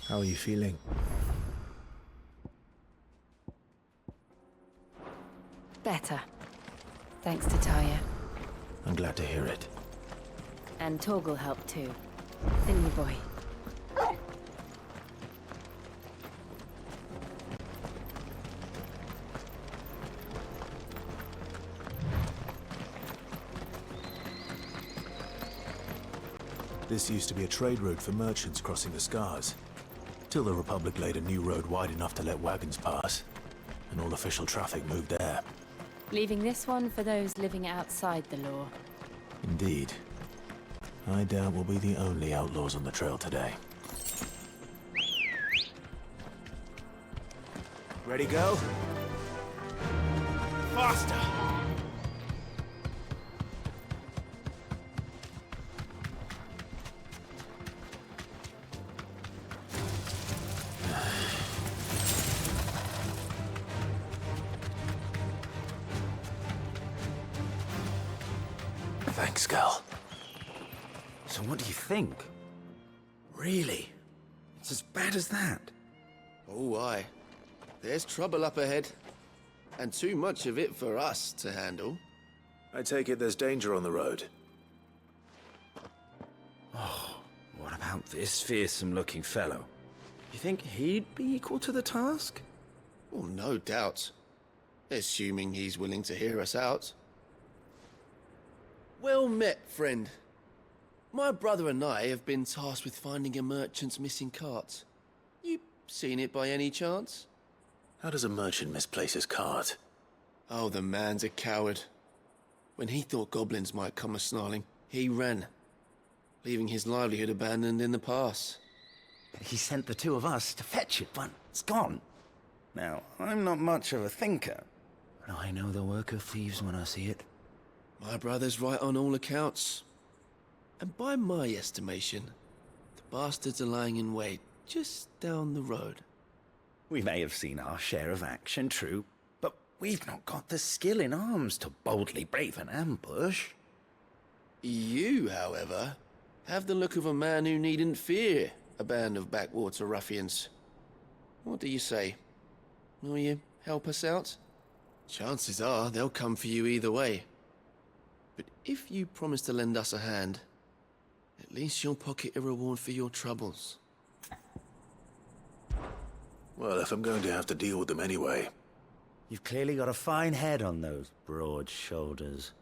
How are you feeling? Better. Thanks to Taya. I'm glad to hear it. And Torgal helped too. Didn't you, boy? This used to be a trade route for merchants crossing the Scars. Till the Republic laid a new road wide enough to let wagons pass. And all official traffic moved there. Leaving this one for those living outside the law. Indeed. I doubt we'll be the only outlaws on the trail today. Ready, go? Faster! Thanks, Gal. So what do you think? Really? It's as bad as that? Oh, aye. There's trouble up ahead. And too much of it for us to handle. I take it there's danger on the road. What about this fearsome-looking fellow? You think he'd be equal to the task? Well, no doubt. Assuming he's willing to hear us out. Well met, friend. My brother and I have been tasked with finding a merchant's missing cart. You seen it by any chance? How does a merchant misplace his cart? Oh, the man's a coward. When he thought goblins might come a-snarling, he ran, leaving his livelihood abandoned in the pass. He sent the two of us to fetch it, but it's gone. Now, I'm not much of a thinker, but I know the work of thieves when I see it. My brother's right on all accounts. And by my estimation, the bastards are lying in wait just down the road. We may have seen our share of action, true, but we've not got the skill in arms to boldly brave an ambush. You, however, have the look of a man who needn't fear a band of backwater ruffians. What do you say? Will you help us out? Chances are they'll come for you either way. But if you promise to lend us a hand, at least you'll pocket a reward for your troubles. Well, if I'm going to have to deal with them anyway. You've clearly got a fine head on those broad shoulders.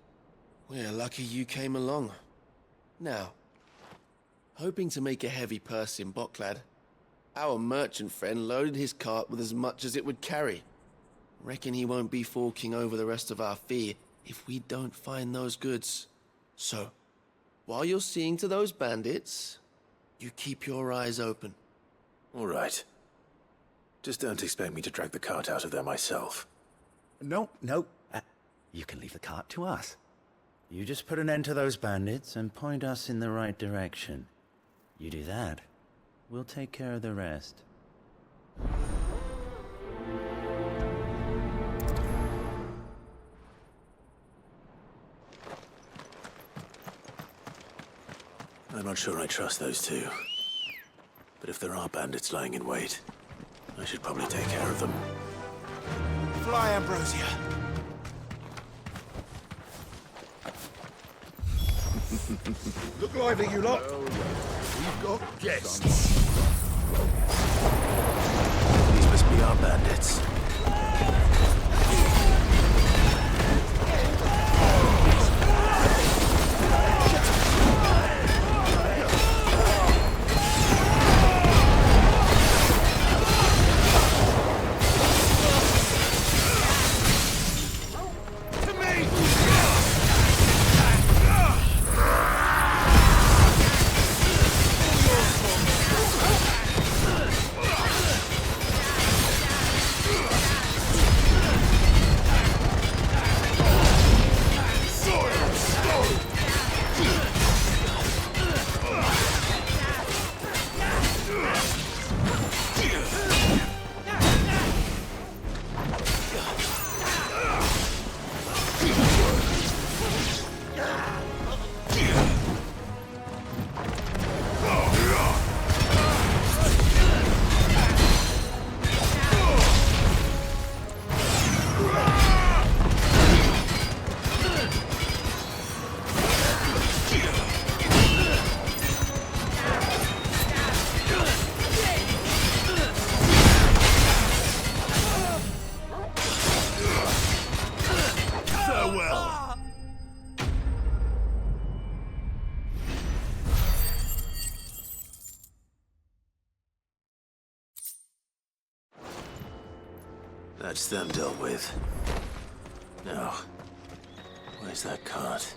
We're lucky you came along. Now, hoping to make a heavy purse in Boklad, our merchant friend loaded his cart with as much as it would carry. Reckon he won't be forking over the rest of our fee if we don't find those goods. So, while you're seeing to those bandits, you keep your eyes open. All right. Just don't expect me to drag the cart out of there myself. No. You can leave the cart to us. You just put an end to those bandits and point us in the right direction. You do that, we'll take care of the rest. I'm not sure I trust those two. But if there are bandits lying in wait, I should probably take care of them. Fly, Ambrosia! Look lively, you lot. We've got guests. These must be our bandits. That's them dealt with. Now, where's that cart?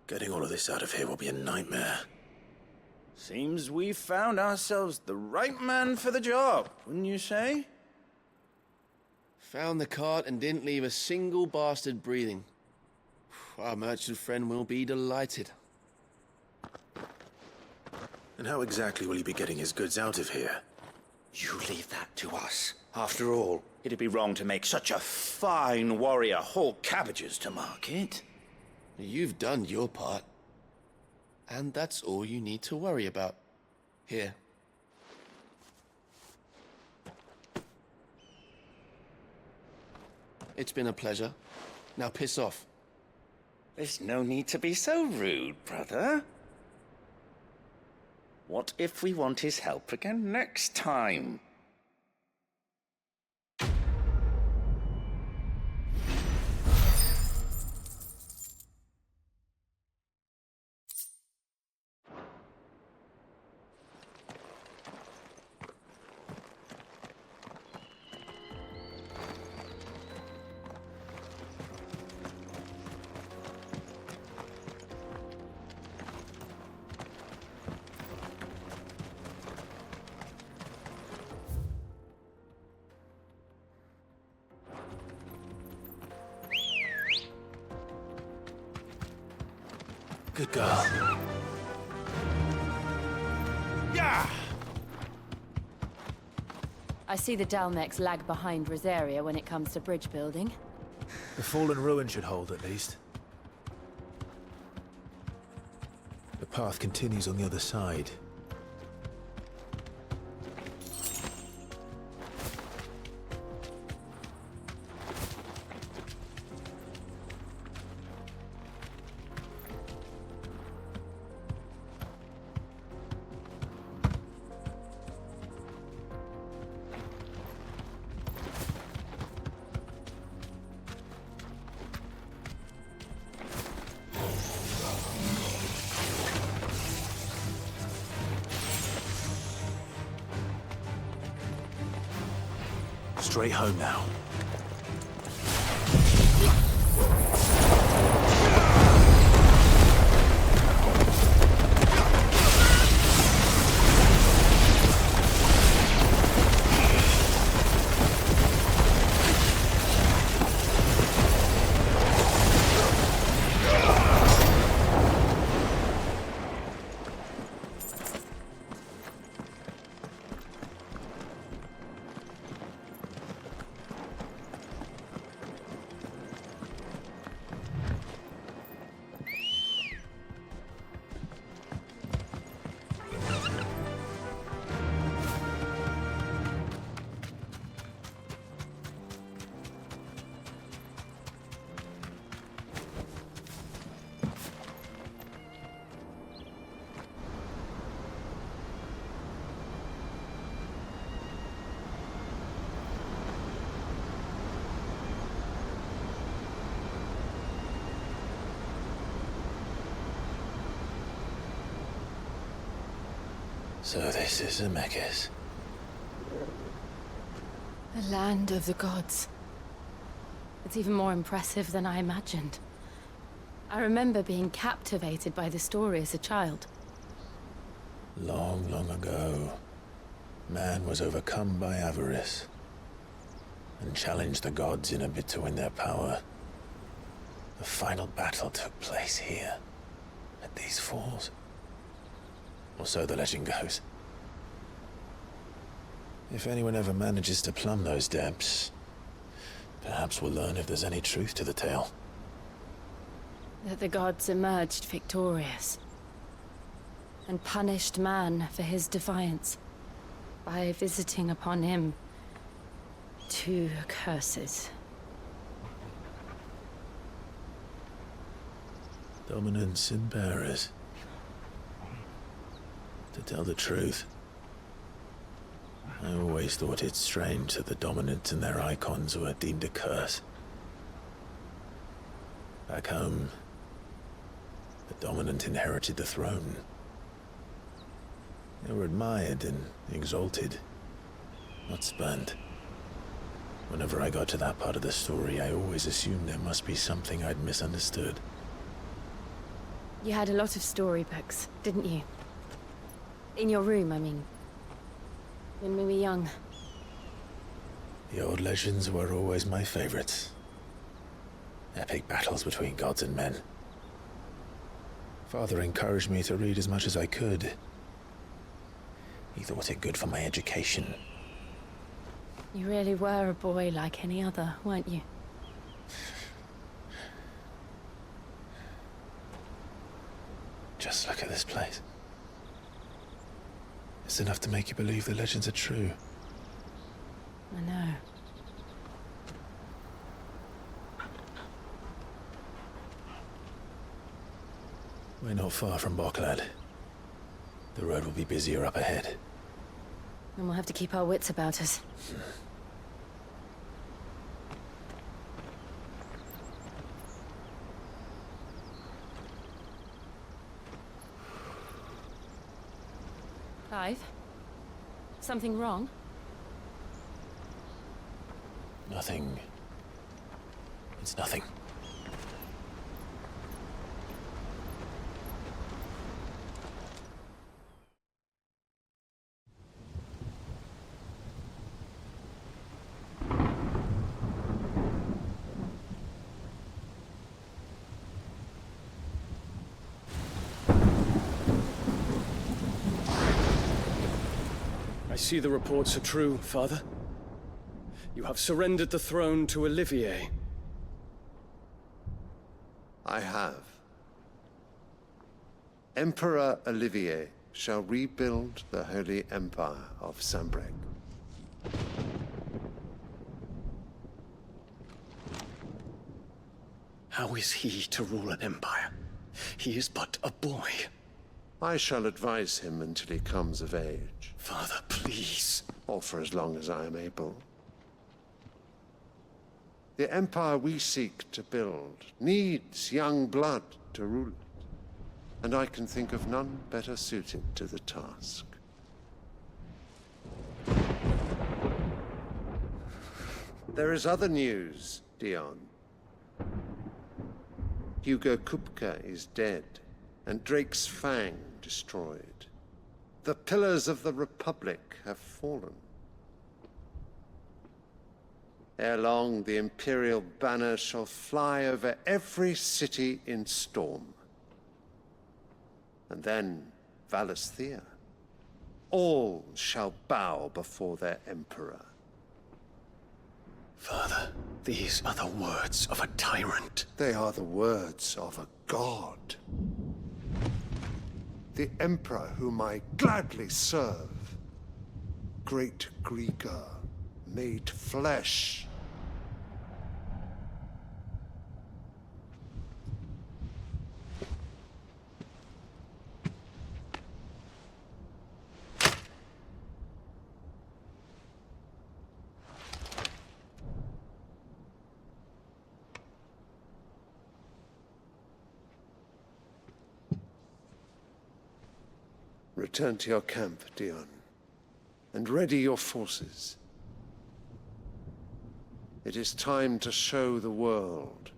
Getting all of this out of here will be a nightmare. Seems we've found ourselves the right man for the job, wouldn't you say? Found the cart and didn't leave a single bastard breathing. Our merchant friend will be delighted. And how exactly will he be getting his goods out of here? You leave that to us. After all, it'd be wrong to make such a fine warrior haul cabbages to market. You've done your part. And that's all you need to worry about. Here. It's been a pleasure. Now piss off. There's no need to be so rude, brother. What if we want his help again next time? Good girl. Yeah! I see the Dalmeks lag behind Rosaria when it comes to bridge building. The fallen ruin should hold, at least. The path continues on the other side. Straight home now. So this is Zemeckis. The land of the gods. It's even more impressive than I imagined. I remember being captivated by the story as a child. Long, long ago, man was overcome by avarice and challenged the gods in a bid to win their power. The final battle took place here, at these falls. Or so the legend goes. If anyone ever manages to plumb those depths, Perhaps we'll learn if there's any truth to the tale. That the gods emerged victorious and punished man for his defiance by visiting upon him 2 curses. Dominants and bearers. To tell the truth, I always thought it strange that the dominants and their icons were deemed a curse. Back home, the dominant inherited the throne. They were admired and exalted, not spurned. Whenever I got to that part of the story, I always assumed there must be something I'd misunderstood. You had a lot of storybooks, didn't you? In your room, I mean. When we were young. The old legends were always my favorites. Epic battles between gods and men. Father encouraged me to read as much as I could. He thought it good for my education. You really were a boy like any other, weren't you? Just look at this place. It's enough to make you believe the legends are true. I know. We're not far from Boklad. The road will be busier up ahead. And we'll have to keep our wits about us. Clive? Something wrong? Nothing. It's nothing. I see the reports are true, Father. You have surrendered the throne to Olivier. I have. Emperor Olivier shall rebuild the Holy Empire of Sanbreque. How is he to rule an empire? He is but a boy. I shall advise him until he comes of age, Father, please. or for as long as I am able. The empire we seek to build needs young blood to rule it, and I can think of none better suited to the task. There is other news, Dion. Hugo Kupka is dead, and Drake's Fang destroyed. The pillars of the Republic have fallen. Ere long, the Imperial banner shall fly over every city in Storm. And then, Valisthea. All shall bow before their Emperor. Father, these are the words of a tyrant. They are the words of a god. The Emperor whom I gladly serve. Great Grieger, made flesh. Return to your camp, Dion, and ready your forces. It is time to show the world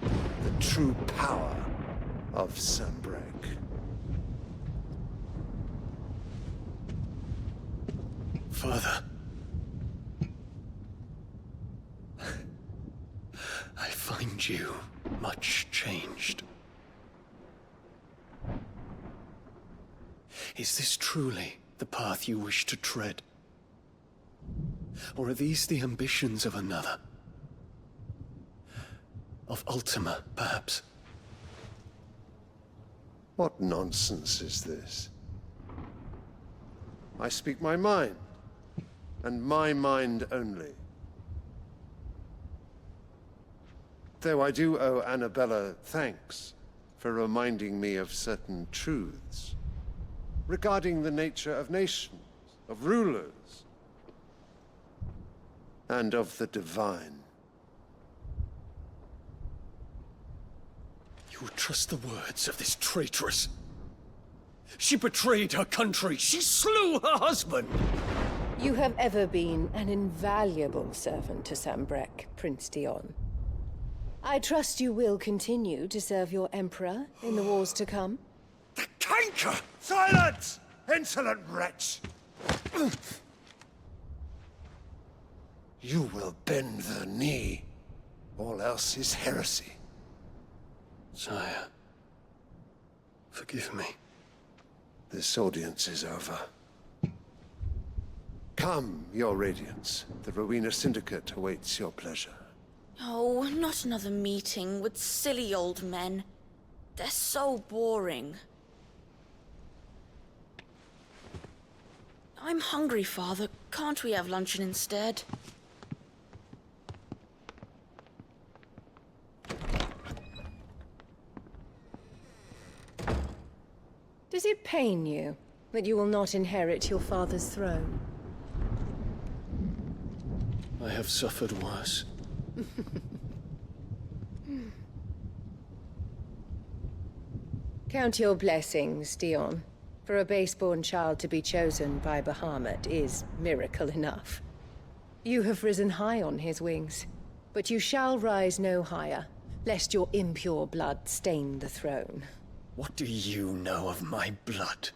the true power of Sanbreque. Father. I find you much changed. Is this truly the path you wish to tread? Or are these the ambitions of another? of Ultima, perhaps. What nonsense is this? I speak my mind, and my mind only. Though I do owe Annabella thanks for reminding me of certain truths regarding the nature of nations, of rulers, and of the divine. You would trust the words of this traitress? She betrayed her country. She slew her husband. You have ever been an invaluable servant to Sambrek, Prince Dion. I trust you will continue to serve your Emperor in the wars to come. The canker! Silence! Insolent wretch! You will bend the knee. All else is heresy. Sire, forgive me. This audience is over. Come, your Radiance. The Rowena Syndicate awaits your pleasure. Oh, not another meeting with silly old men. They're so boring. I'm hungry, Father. Can't we have luncheon instead? Does it pain you that you will not inherit your father's throne? I have suffered worse. Count your blessings, Dion. For a base-born child to be chosen by Bahamut is miracle enough. You have risen high on his wings, but you shall rise no higher, lest your impure blood stain the throne. What do you know of my blood?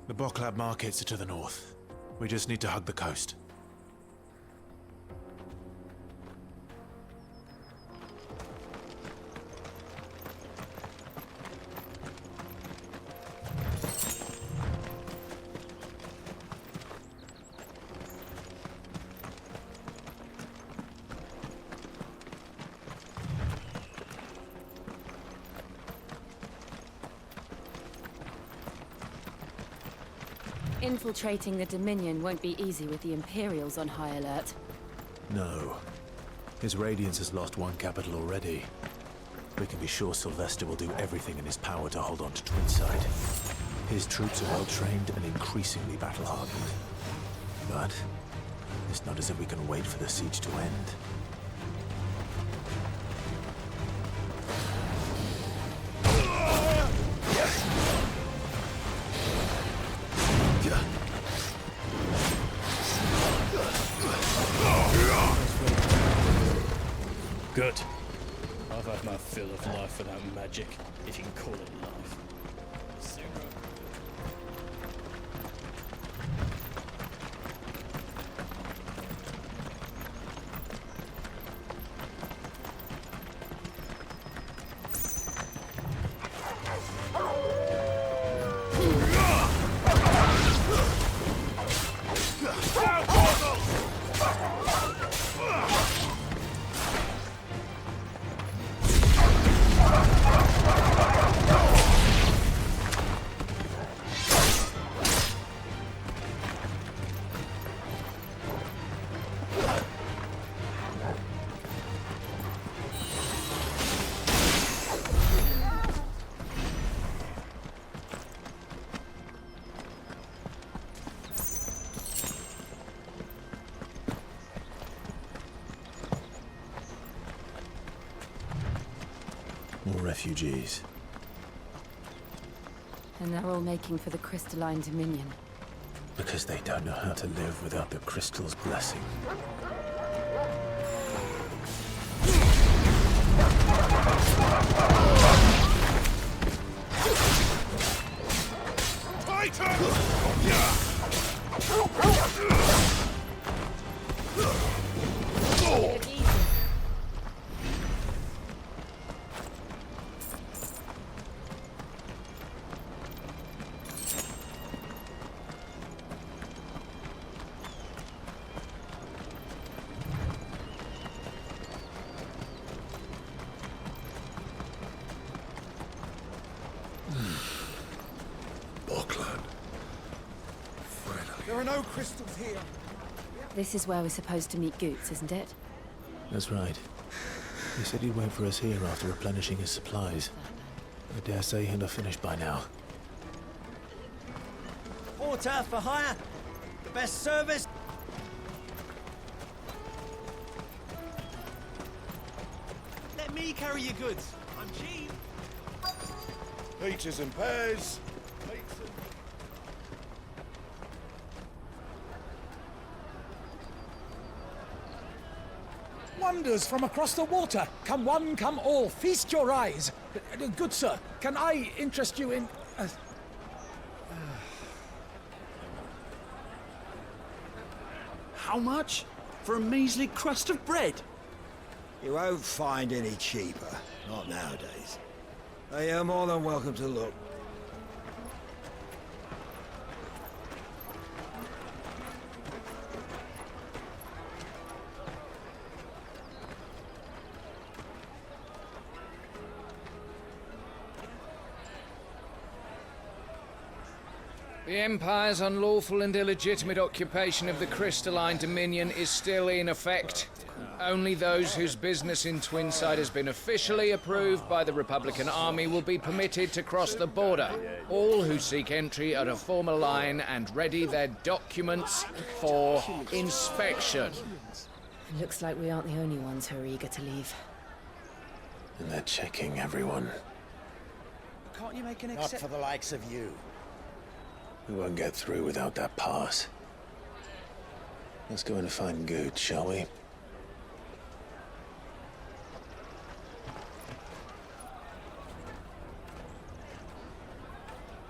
The Boklad markets are to the north. We just need to hug the coast. Infiltrating the Dominion won't be easy with the Imperials on high alert. No. His Radiance has lost one capital already. We can be sure Sylvester will do everything in his power to hold on to Twinside. His troops are well-trained and increasingly battle-hardened. But it's not as if we can wait for the siege to end. Good. I've had my fill of life without magic, if you can call it life. Zero. More refugees. And they're all making for the Crystalline Dominion. Because they don't know how to live without the crystal's blessing. Titan! There are no crystals here. This is where we're supposed to meet Goots, isn't it? That's right. He said he'd wait for us here after replenishing his supplies. I dare say he'll have finished by now. Porter for hire. The best service. Let me carry your goods. I'm cheap. Peaches and pears. Wonders from across the water. Come one, come all. Feast your eyes. Good sir, can I interest you in... How much? For a measly crust of bread? You won't find any cheaper. Not nowadays. You're more than welcome to look. The Empire's unlawful and illegitimate occupation of the Crystalline Dominion is still in effect. Only those whose business in Twinside has been officially approved by the Republican Army will be permitted to cross the border. All who seek entry are to form a line and ready their documents for inspection. It looks like we aren't the only ones who are eager to leave. And they're checking everyone. Can't you make an Not for the likes of you. We won't get through without that pass. Let's go in and find Good, shall we?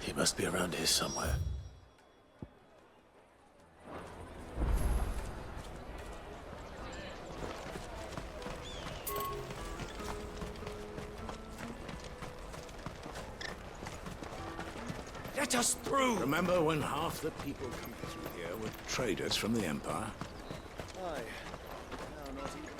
He must be around here somewhere. Let us through! Remember when half the people coming through here were traders from the Empire? Aye. Now not even.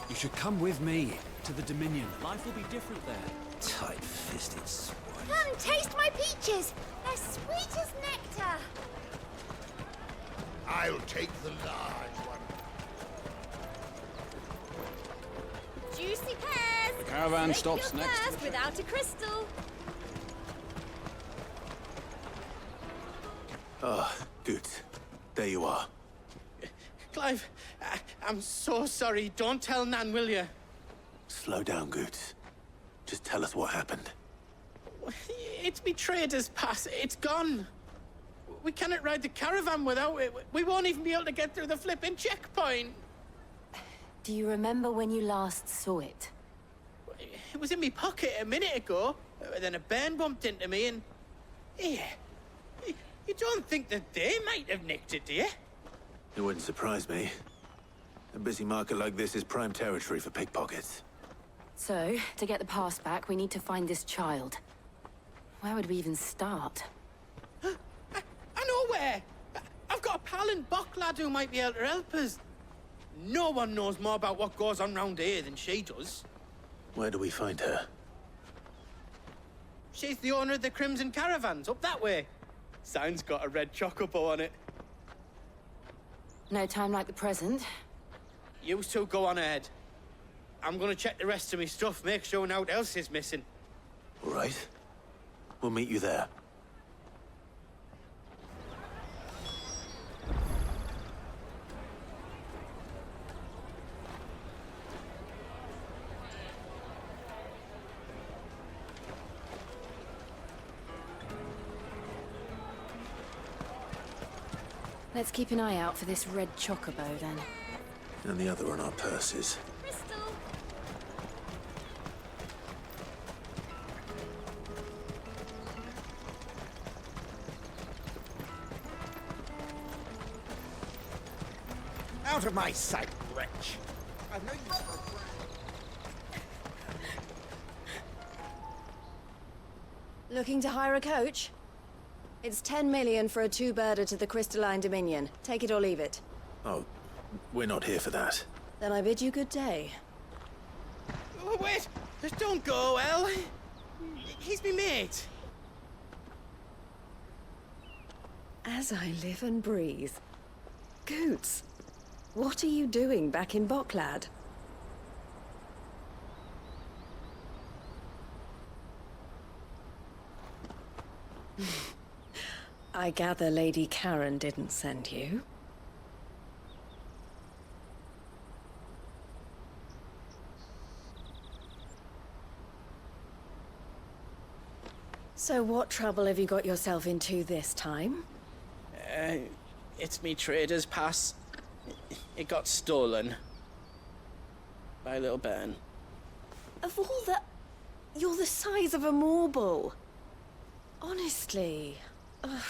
You should come with me to the Dominion. Life will be different there. Tight-fisted swine. Come, taste my peaches! They're sweet as nectar! I'll take the large one. Juicy pears! The caravan Slake stops your next to thirst without a crystal. Ah, Good. There you are. Clive, I'm so sorry. Don't tell Nan, will you? Slow down, Good. Just tell us what happened. It's me trader's pass. It's gone. We cannot ride the caravan without it. We won't even be able to get through the flipping checkpoint. Do you remember when you last saw it? It was in me pocket a minute ago. Then a bairn bumped into me and... Yeah. You don't think that they might have nicked it, do you? It wouldn't surprise me. A busy market like this is prime territory for pickpockets. So, to get the pass back, we need to find this child. Where would we even start? I know where! I've got a pal in Boklad who might be able to help us. No one knows more about what goes on round here than she does. Where do we find her? She's the owner of the Crimson Caravans, up that way. Sign's got a red chocobo on it. No time like the present. You two go on ahead. I'm gonna check the rest of my stuff, make sure no one else is missing. All right. We'll meet you there. Let's keep an eye out for this red chocobo, then. And the other on our purses. Crystal! Out of my sight, wretch! I've no use for a brand. Looking to hire a coach? It's 10 million for a two-birder to the Crystalline Dominion. Take it or leave it. Oh, we're not here for that. Then I bid you good day. Oh, wait! Don't go, El. He's me mate. As I live and breathe. Goots, what are you doing back in Boklad? I gather Lady Karen didn't send you. So what trouble have you got yourself into this time? It's me trader's pass. It got stolen. By a little bairn. Of all the... You're the size of a marble. Honestly. Ugh.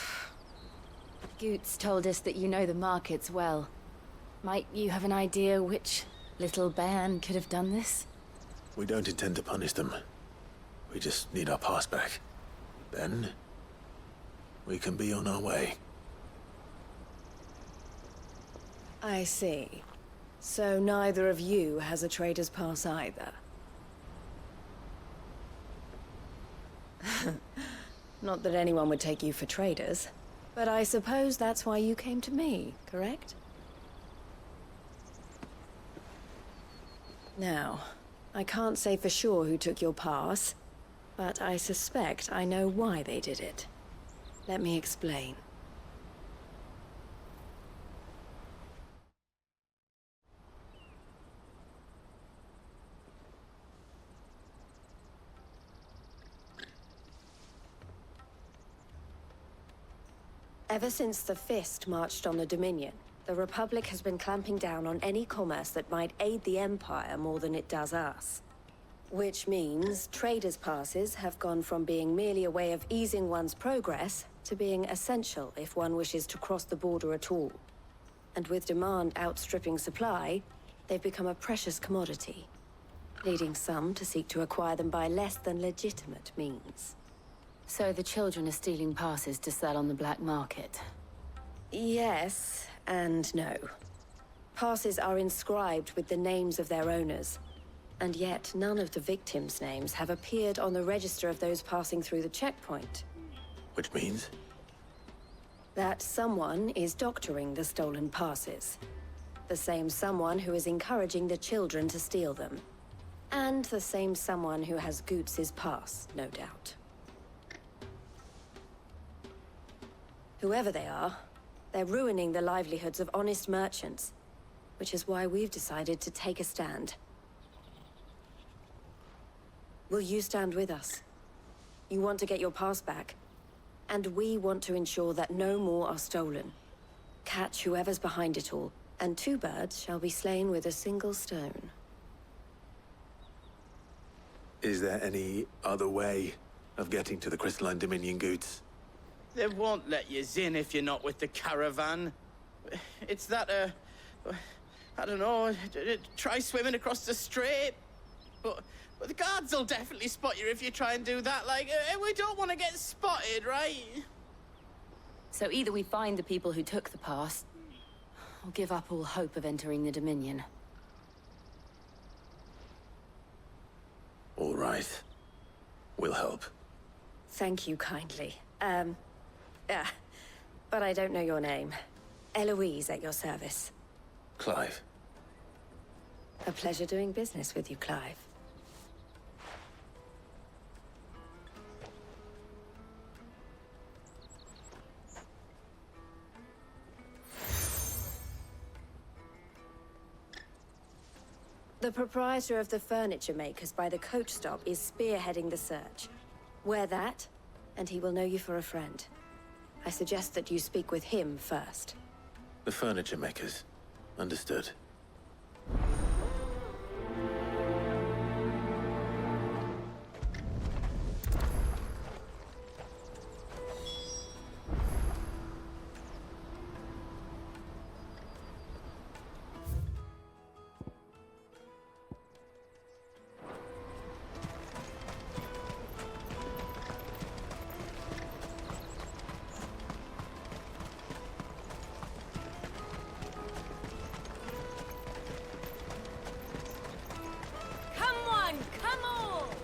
Goots told us that you know the markets well. Might you have an idea which little bairn could have done this? We don't intend to punish them. We just need our pass back. Then, we can be on our way. I see. So neither of you has a trader's pass either. Not that anyone would take you for traders, but I suppose that's why you came to me, correct? Now, I can't say for sure who took your pass, but I suspect I know why they did it. Let me explain. Ever since the Fist marched on the Dominion, the Republic has been clamping down on any commerce that might aid the Empire more than it does us. Which means traders' passes have gone from being merely a way of easing one's progress to being essential if one wishes to cross the border at all. And with demand outstripping supply, they've become a precious commodity, leading some to seek to acquire them by less than legitimate means. So the children are stealing passes to sell on the black market? Yes, and no. Passes are inscribed with the names of their owners, and yet none of the victims' names have appeared on the register of those passing through the checkpoint. Which means? That someone is doctoring the stolen passes. The same someone who is encouraging the children to steal them. And the same someone who has Goots' pass, no doubt. Whoever they are, they're ruining the livelihoods of honest merchants, which is why we've decided to take a stand. Will you stand with us? You want to get your pass back, and we want to ensure that no more are stolen. Catch whoever's behind it all, and two birds shall be slain with a single stone. Is there any other way of getting to the Crystalline Dominion, Goots? They won't let you in if you're not with the caravan. It's that, I don't know, try swimming across the strait. But the guards will definitely spot you if you try and do that. Like, we don't want to get spotted, right? So either we find the people who took the pass, or give up all hope of entering the Dominion. All right. We'll help. Thank you kindly. But I don't know your name. Eloise at your service. Clive. A pleasure doing business with you, Clive. The proprietor of the furniture makers by the coach stop is spearheading the search. Wear that, and he will know you for a friend. I suggest that you speak with him first. The furniture makers. Understood.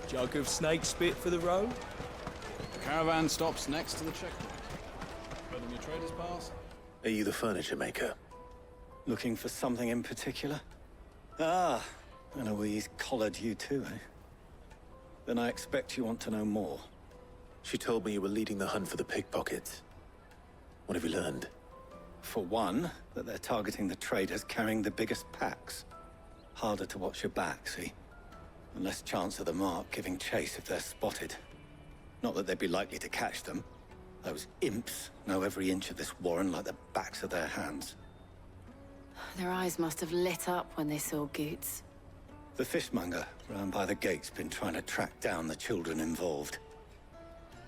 Jug of snake spit for the road? The caravan stops next to the checkpoint. Where the Show me your trader's pass. Are you the furniture maker? Looking for something in particular? Ah, Eloise collared you too, eh? Then I expect you want to know more. She told me you were leading the hunt for the pickpockets. What have you learned? For one, that they're targeting the traders carrying the biggest packs. Harder to watch your back, see? And less chance of the mark giving chase if they're spotted. Not that they'd be likely to catch them. Those imps know every inch of this warren like the backs of their hands. Their eyes must have lit up when they saw Goots. The fishmonger round by the gate's been trying to track down the children involved.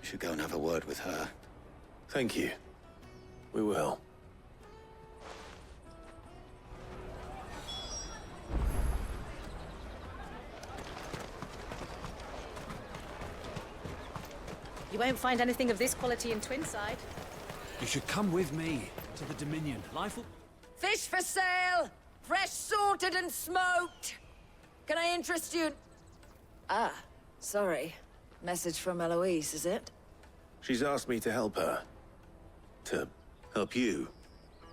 You should go and have a word with her. Thank you. We will. You won't find anything of this quality in Twinside. You should come with me to the Dominion. Life will... Fish for sale! Fresh sorted and smoked! Can I interest you? Ah, sorry. Message from Eloise, is it? She's asked me to help her. To help you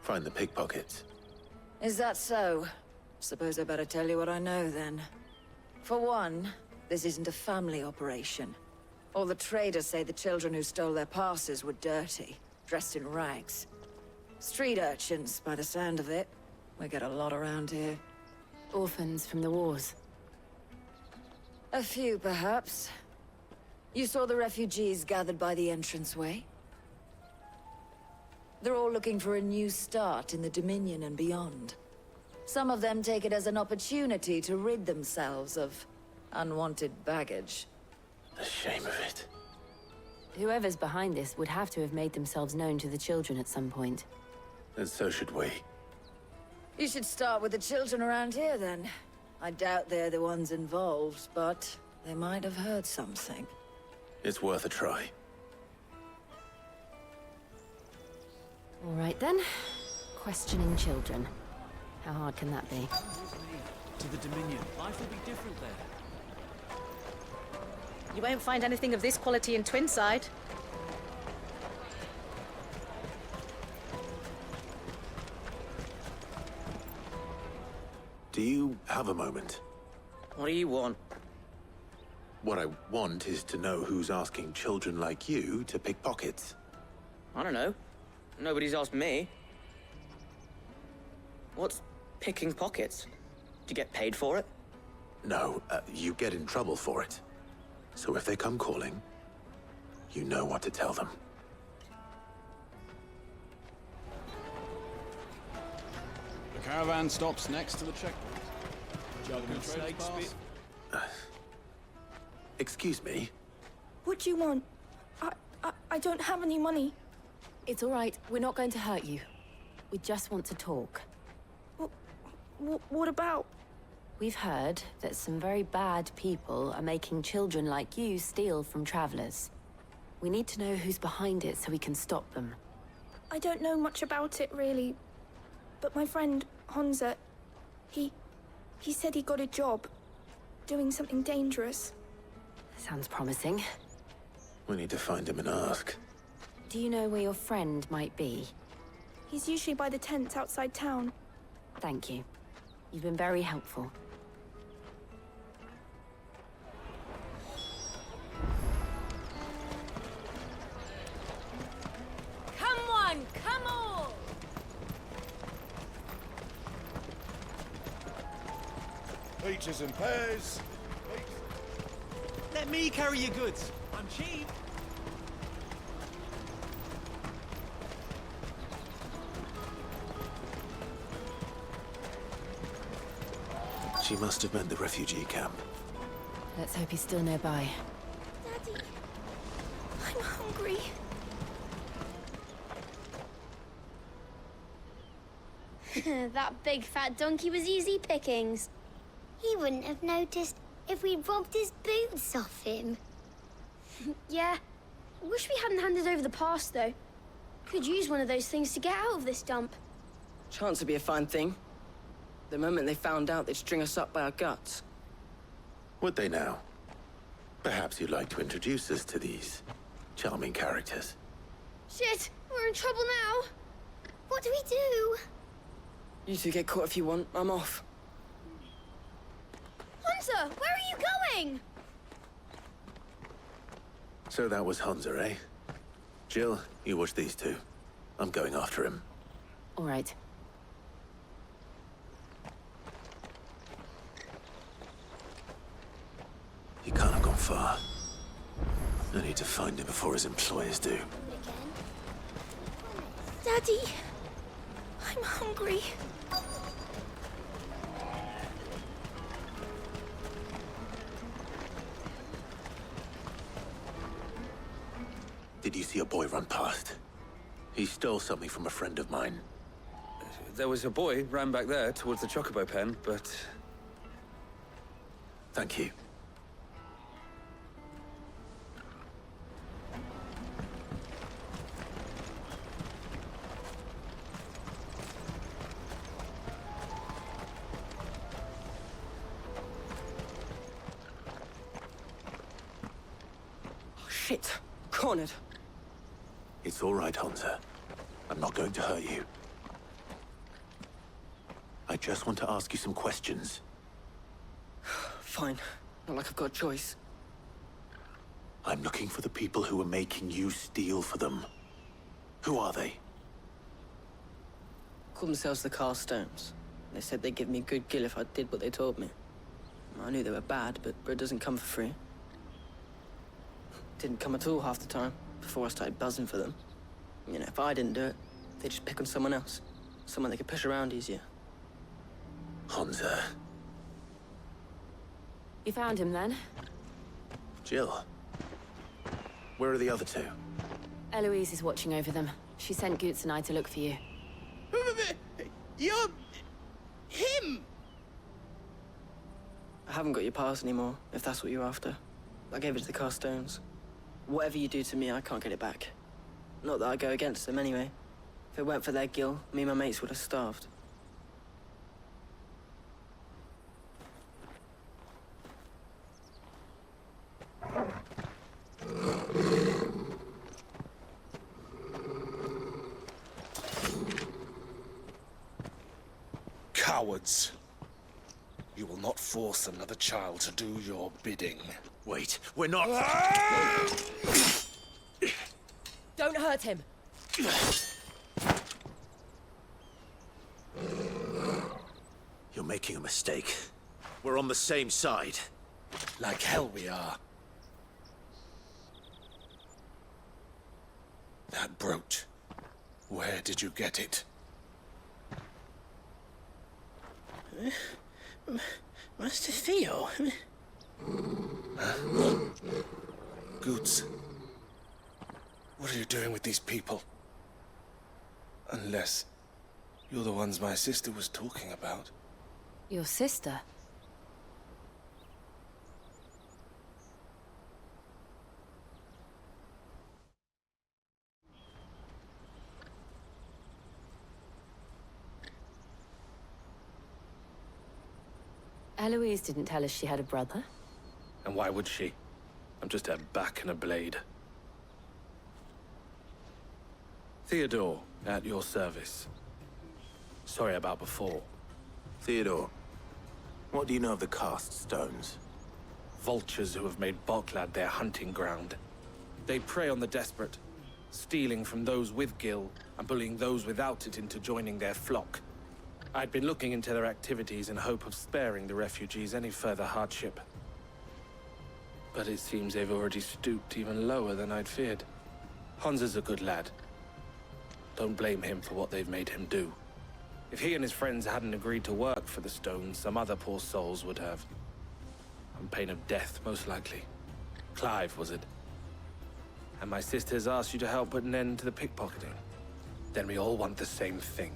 find the pickpockets. Is that so? Suppose I better tell you what I know, then. For one, this isn't a family operation. All the traders say the children who stole their passes were dirty, dressed in rags. Street urchins, by the sound of it. We get a lot around here. Orphans from the wars. A few, perhaps. You saw the refugees gathered by the entranceway? They're all looking for a new start in the Dominion and beyond. Some of them take it as an opportunity to rid themselves of unwanted baggage. The shame of it. Whoever's behind this would have to have made themselves known to the children at some point. And so should we. You should start with the children around here, then. I doubt they're the ones involved, but they might have heard something. It's worth a try. All right, then. Questioning children. How hard can that be? To the Dominion. Life will be different there. You won't find anything of this quality in Twinside. Do you have a moment? What do you want? What I want is to know who's asking children like you to pick pockets. I don't know. Nobody's asked me. What's picking pockets? Do you get paid for it? No, you get in trouble for it. So if they come calling, you know what to tell them. The caravan stops next to the checkpoint. Juggernaut trader's pass. Excuse me? What do you want? I don't have any money. It's all right. We're not going to hurt you. We just want to talk. What about? We've heard that some very bad people are making children like you steal from travelers. We need to know who's behind it so we can stop them. I don't know much about it, really. But my friend, Honza, he said he got a job doing something dangerous. Sounds promising. We need to find him and ask. Do you know where your friend might be? He's usually by the tents outside town. Thank you. You've been very helpful. Come on, come on! Peaches and pears. Let me carry your goods. I'm cheap. She must have meant the refugee camp. Let's hope he's still nearby. Daddy, I'm hungry. That big fat donkey was easy pickings. He wouldn't have noticed if we'd robbed his boots off him. Yeah. Wish we hadn't handed over the pass, though. Could use one of those things to get out of this dump. Chance would be a fine thing. The moment they found out, they'd string us up by our guts. Would they now? Perhaps you'd like to introduce us to these charming characters. Shit! We're in trouble now. What do we do? You two get caught if you want. I'm off. Hunter, where are you going? So that was Hunter, eh? Jill, you watch these two. I'm going after him. All right. He can't have gone far. I need to find him before his employers do. Daddy, I'm hungry. Did you see a boy run past? He stole something from a friend of mine. There was a boy ran back there towards the Chocobo pen, but... Thank you. Oh, shit. Cornered. It's all right, Hunter. I'm not going to hurt you. I just want to ask you some questions. Fine. Not like I've got a choice. I'm looking for the people who are making you steal for them. Who are they? Call themselves the Carstones. They said they'd give me good gill if I did what they told me. I knew they were bad, but bread doesn't come for free. Didn't come at all half the time, before I started buzzing for them. You know, if I didn't do it, they'd just pick on someone else. Someone they could push around easier. Hunter. You found him then? Jill. Where are the other two? Eloise is watching over them. She sent Goots and I to look for you. You're... him! I haven't got your pass anymore, if that's what you're after. I gave it to the Carstones. Whatever you do to me, I can't get it back. Not that I go against them anyway. If it weren't for their gill, me and my mates would have starved. Cowards. You will not force another child to do your bidding. Wait, we're not... Don't hurt him! You're making a mistake. We're on the same side. Like hell we are. That brooch. Where did you get it? Master Theo? Goots. What are you doing with these people? Unless you're the ones my sister was talking about. Your sister? Eloise didn't tell us she had a brother. And why would she? I'm just her back and a blade. Theodore, at your service. Sorry about before. Theodore, what do you know of the Cast Stones? Vultures who have made Boklad their hunting ground. They prey on the desperate, stealing from those with gill and bullying those without it into joining their flock. I'd been looking into their activities in hope of sparing the refugees any further hardship. But it seems they've already stooped even lower than I'd feared. Hans is a good lad. Don't blame him for what they've made him do. If he and his friends hadn't agreed to work for the Stones, some other poor souls would have. On pain of death, most likely. Clive, was it? And my sisters asked you to help put an end to the pickpocketing. Then we all want the same thing.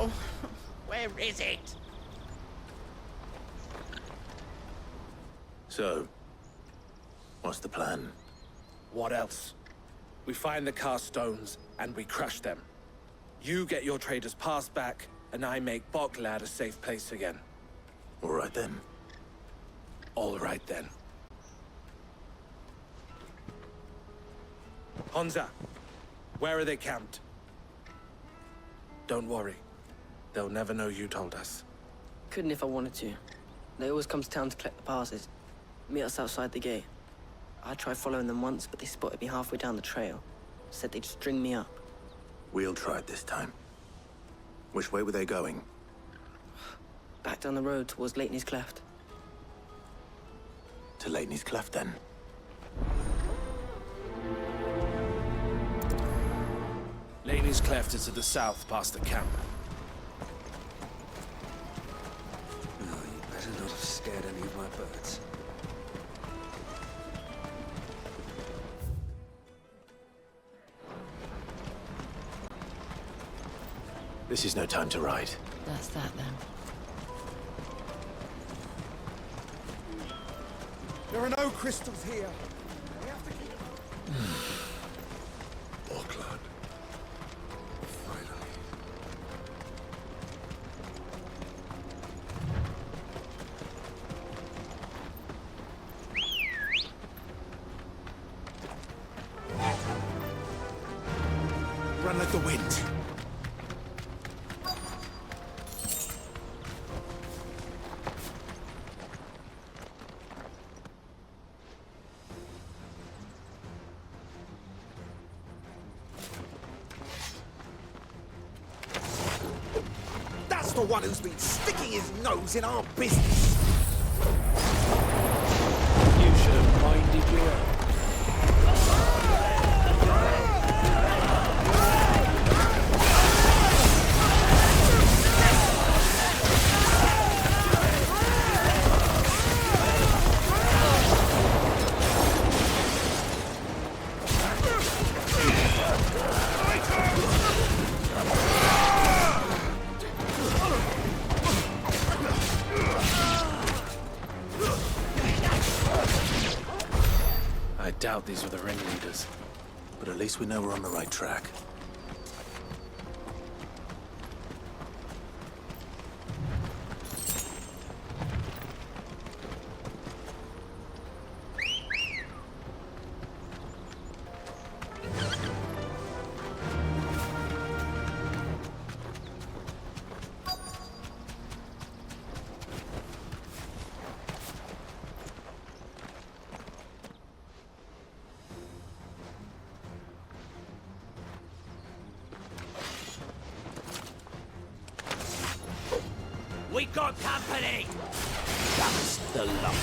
Oh, where is it? So, what's the plan? What else? We find the cast stones, and we crush them. You get your trader's pass back, and I make Boklad a safe place again. All right then. All right then. Honza, where are they camped? Don't worry. They'll never know you told us. Couldn't if I wanted to. They always come to town to collect the passes. Meet us outside the gate. I tried following them once, but they spotted me halfway down the trail. Said they'd string me up. We'll try it this time. Which way were they going? Back down the road towards Lateney's Cleft. To Lateney's Cleft, then. Lateney's Cleft is to the south, past the camp. No, you better not have scared any of my birds. This is no time to ride. That's that then. There are no crystals here. We have to keep... Boklad. Finally. Run like the wind. That's the one who's been sticking his nose in our business. You should have minded your own. I doubt these were the ringleaders. But at least we know we're on the right track. We got company! That's the lot.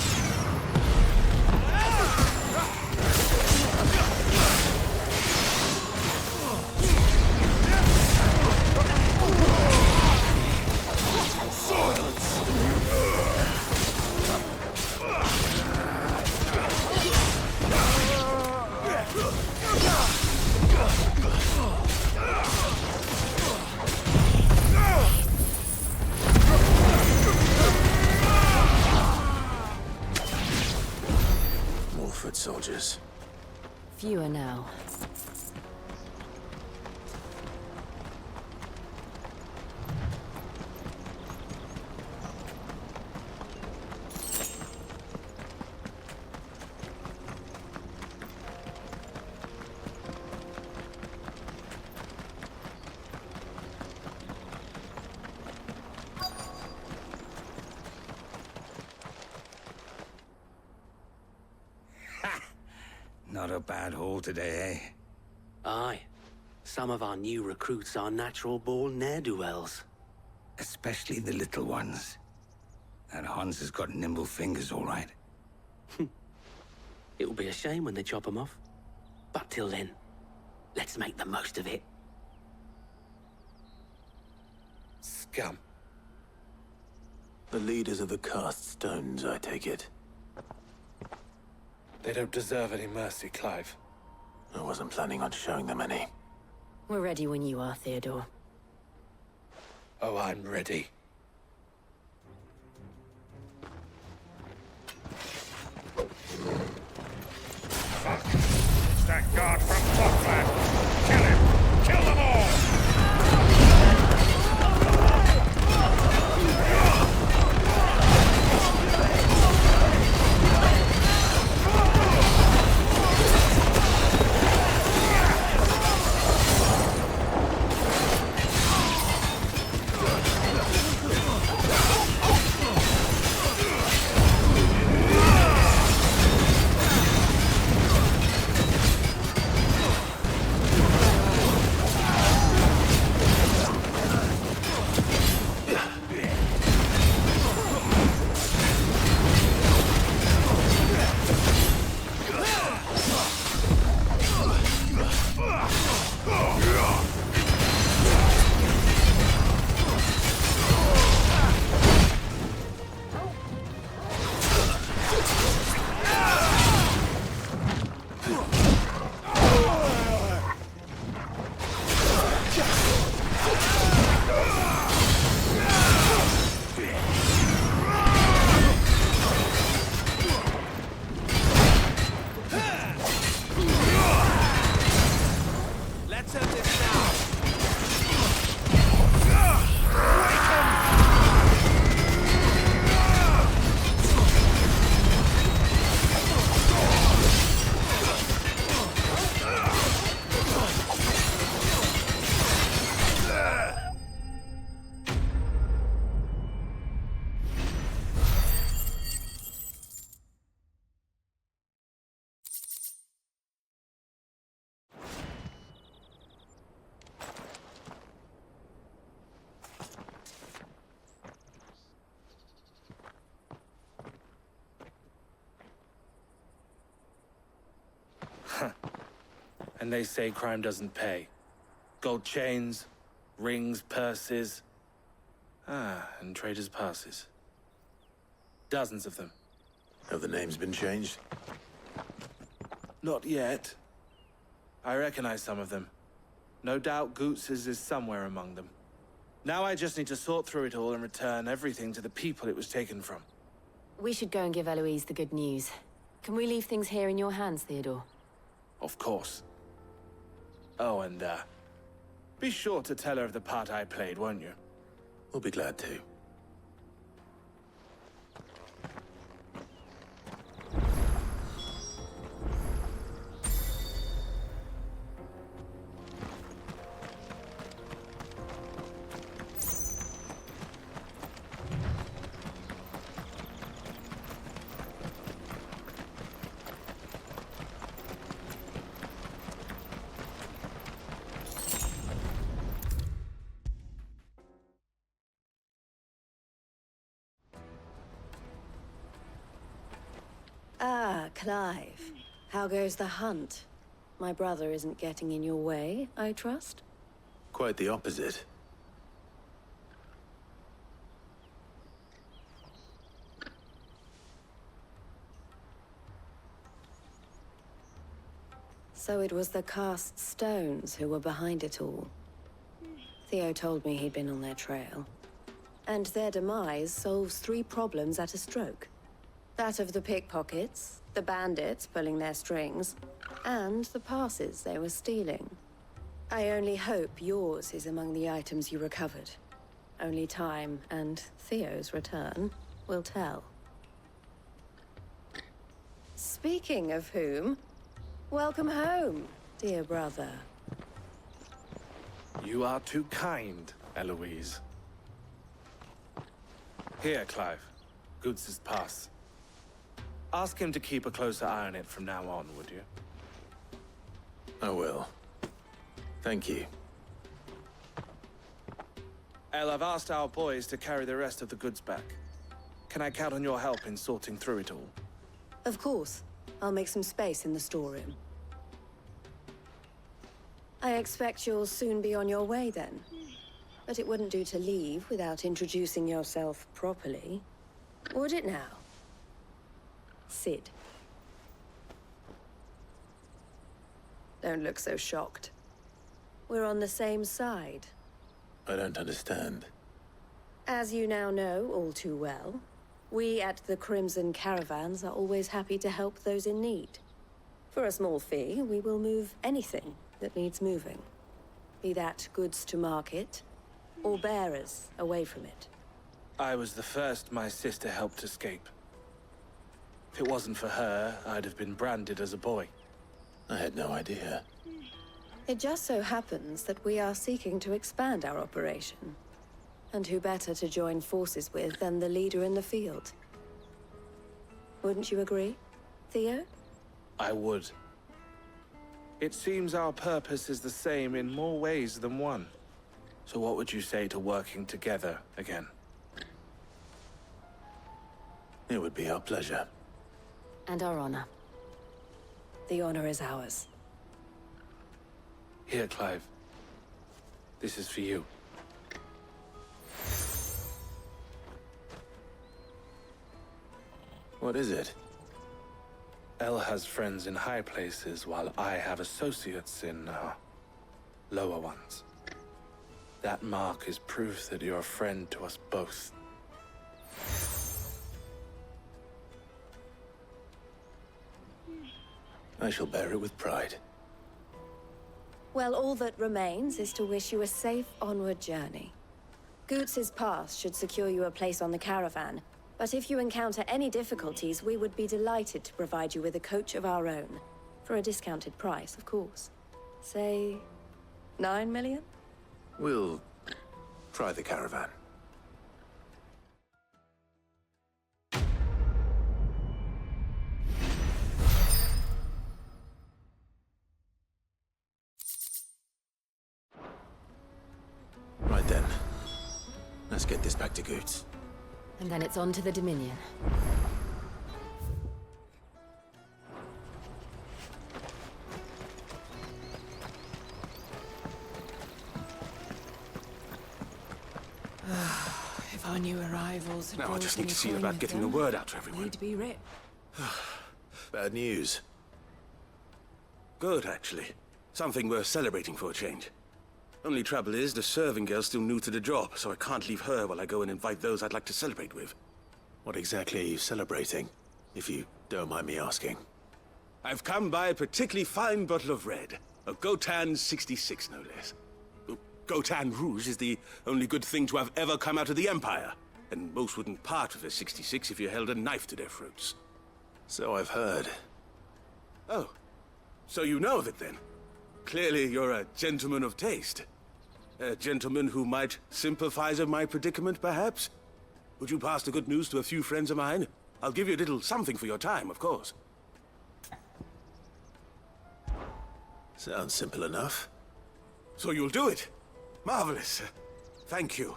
Foot soldiers. Fewer now. Not a bad haul today, eh? Aye. Some of our new recruits are natural-born ne'er-do-wells. Especially the little ones. That Hans has got nimble fingers, all right. It'll be a shame when they chop them off. But till then, let's make the most of it. Scum. The leaders of the cast stones, I take it. They don't deserve any mercy, Clive. I wasn't planning on showing them any. We're ready when you are, Theodore. Oh, I'm ready. that guard from Boklad! Kill him! Kill them all! And they say crime doesn't pay. Gold chains, rings, purses. And traders' passes. Dozens of them. Have the names been changed? Not yet. I recognize some of them. No doubt Goots's is somewhere among them. Now I just need to sort through it all and return everything to the people it was taken from. We should go and give Eloise the good news. Can we leave things here in your hands, Theodore? Of course. Oh, and, be sure to tell her of the part I played, won't you? We'll be glad to. Ah, Clive. How goes the hunt? My brother isn't getting in your way, I trust? Quite the opposite. So it was the cast stones who were behind it all. Theo told me he'd been on their trail. And their demise solves 3 problems at a stroke. That of the pickpockets, the bandits pulling their strings, and the passes they were stealing. I only hope yours is among the items you recovered. Only time and Theo's return will tell. Speaking of whom, welcome home, dear brother. You are too kind, Eloise. Here, Clive. Goots's pass. Ask him to keep a closer eye on it from now on, would you? I will. Thank you. El, I've asked our boys to carry the rest of the goods back. Can I count on your help in sorting through it all? Of course. I'll make some space in the storeroom. I expect you'll soon be on your way then. But it wouldn't do to leave without introducing yourself properly. Would it now? Sid. Don't look so shocked. We're on the same side. I don't understand. As you now know all too well, we at the Crimson Caravans are always happy to help those in need. For a small fee, we will move anything that needs moving. Be that goods to market, or bearers away from it. I was the first my sister helped escape. If it wasn't for her, I'd have been branded as a boy. I had no idea. It just so happens that we are seeking to expand our operation. And who better to join forces with than the leader in the field? Wouldn't you agree, Theo? I would. It seems our purpose is the same in more ways than one. So what would you say to working together again? It would be our pleasure. And our honor. The honor is ours. Here, Clive. This is for you. What is it? Elle has friends in high places, while I have associates in, lower ones. That mark is proof that you're a friend to us both. I shall bear it with pride. Well, all that remains is to wish you a safe onward journey. Goots's pass should secure you a place on the caravan, but if you encounter any difficulties, we would be delighted to provide you with a coach of our own. For a discounted price, of course. Say, 9 million? We'll try the caravan. Right then. Let's get this back to Goots. And then it's on to the Dominion. If our new arrivals had Now I brought just any need to see coin about with getting them, the word out to everyone. we'd be rich. Bad news. Good, actually. Something worth celebrating for a change. Only trouble is, the serving girl's still new to the job, so I can't leave her while I go and invite those I'd like to celebrate with. What exactly are you celebrating, if you don't mind me asking? I've come by a particularly fine bottle of red. A Gotan 66, no less. Gotan Rouge is the only good thing to have ever come out of the Empire. And most wouldn't part with a 66 if you held a knife to their throats. So I've heard. Oh, so you know of it then? Clearly you're a gentleman of taste. A gentleman who might sympathize with my predicament, perhaps? Would you pass the good news to a few friends of mine? I'll give you a little something for your time, of course. Sounds simple enough. So you'll do it? Marvelous. Thank you.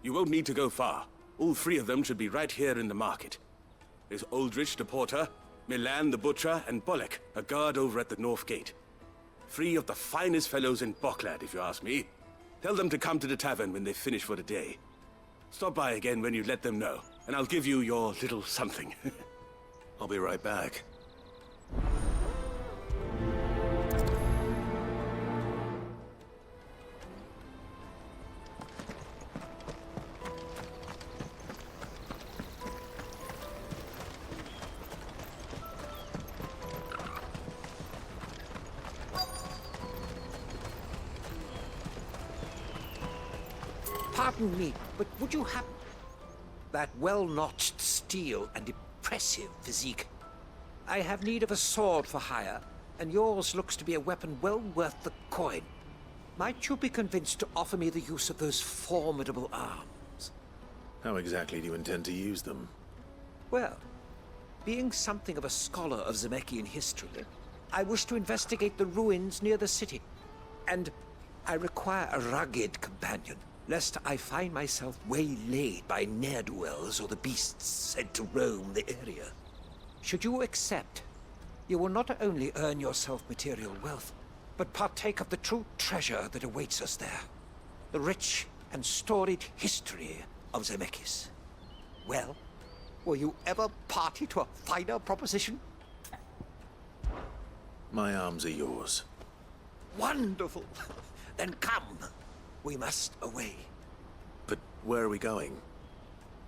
You won't need to go far. All three of them should be right here in the market. There's Aldrich the porter, Milan the butcher, and Bolek, a guard over at the north gate. Three of the finest fellows in Boklad, if you ask me. Tell them to come to the tavern when they finish for the day. Stop by again when you let them know, and I'll give you your little something. I'll be right back. Pardon me, but would you have that well-notched steel and impressive physique? I have need of a sword for hire, and yours looks to be a weapon well worth the coin. Might you be convinced to offer me the use of those formidable arms? How exactly do you intend to use them? Well, being something of a scholar of Zemeckis history, I wish to investigate the ruins near the city. And I require a rugged companion, lest I find myself waylaid by ne'er-do-wells or the beasts said to roam the area. Should you accept, you will not only earn yourself material wealth, but partake of the true treasure that awaits us there. The rich and storied history of Zemeckis. Well, will you ever party to a finer proposition? My arms are yours. Wonderful! Then come. We must away. But where are we going?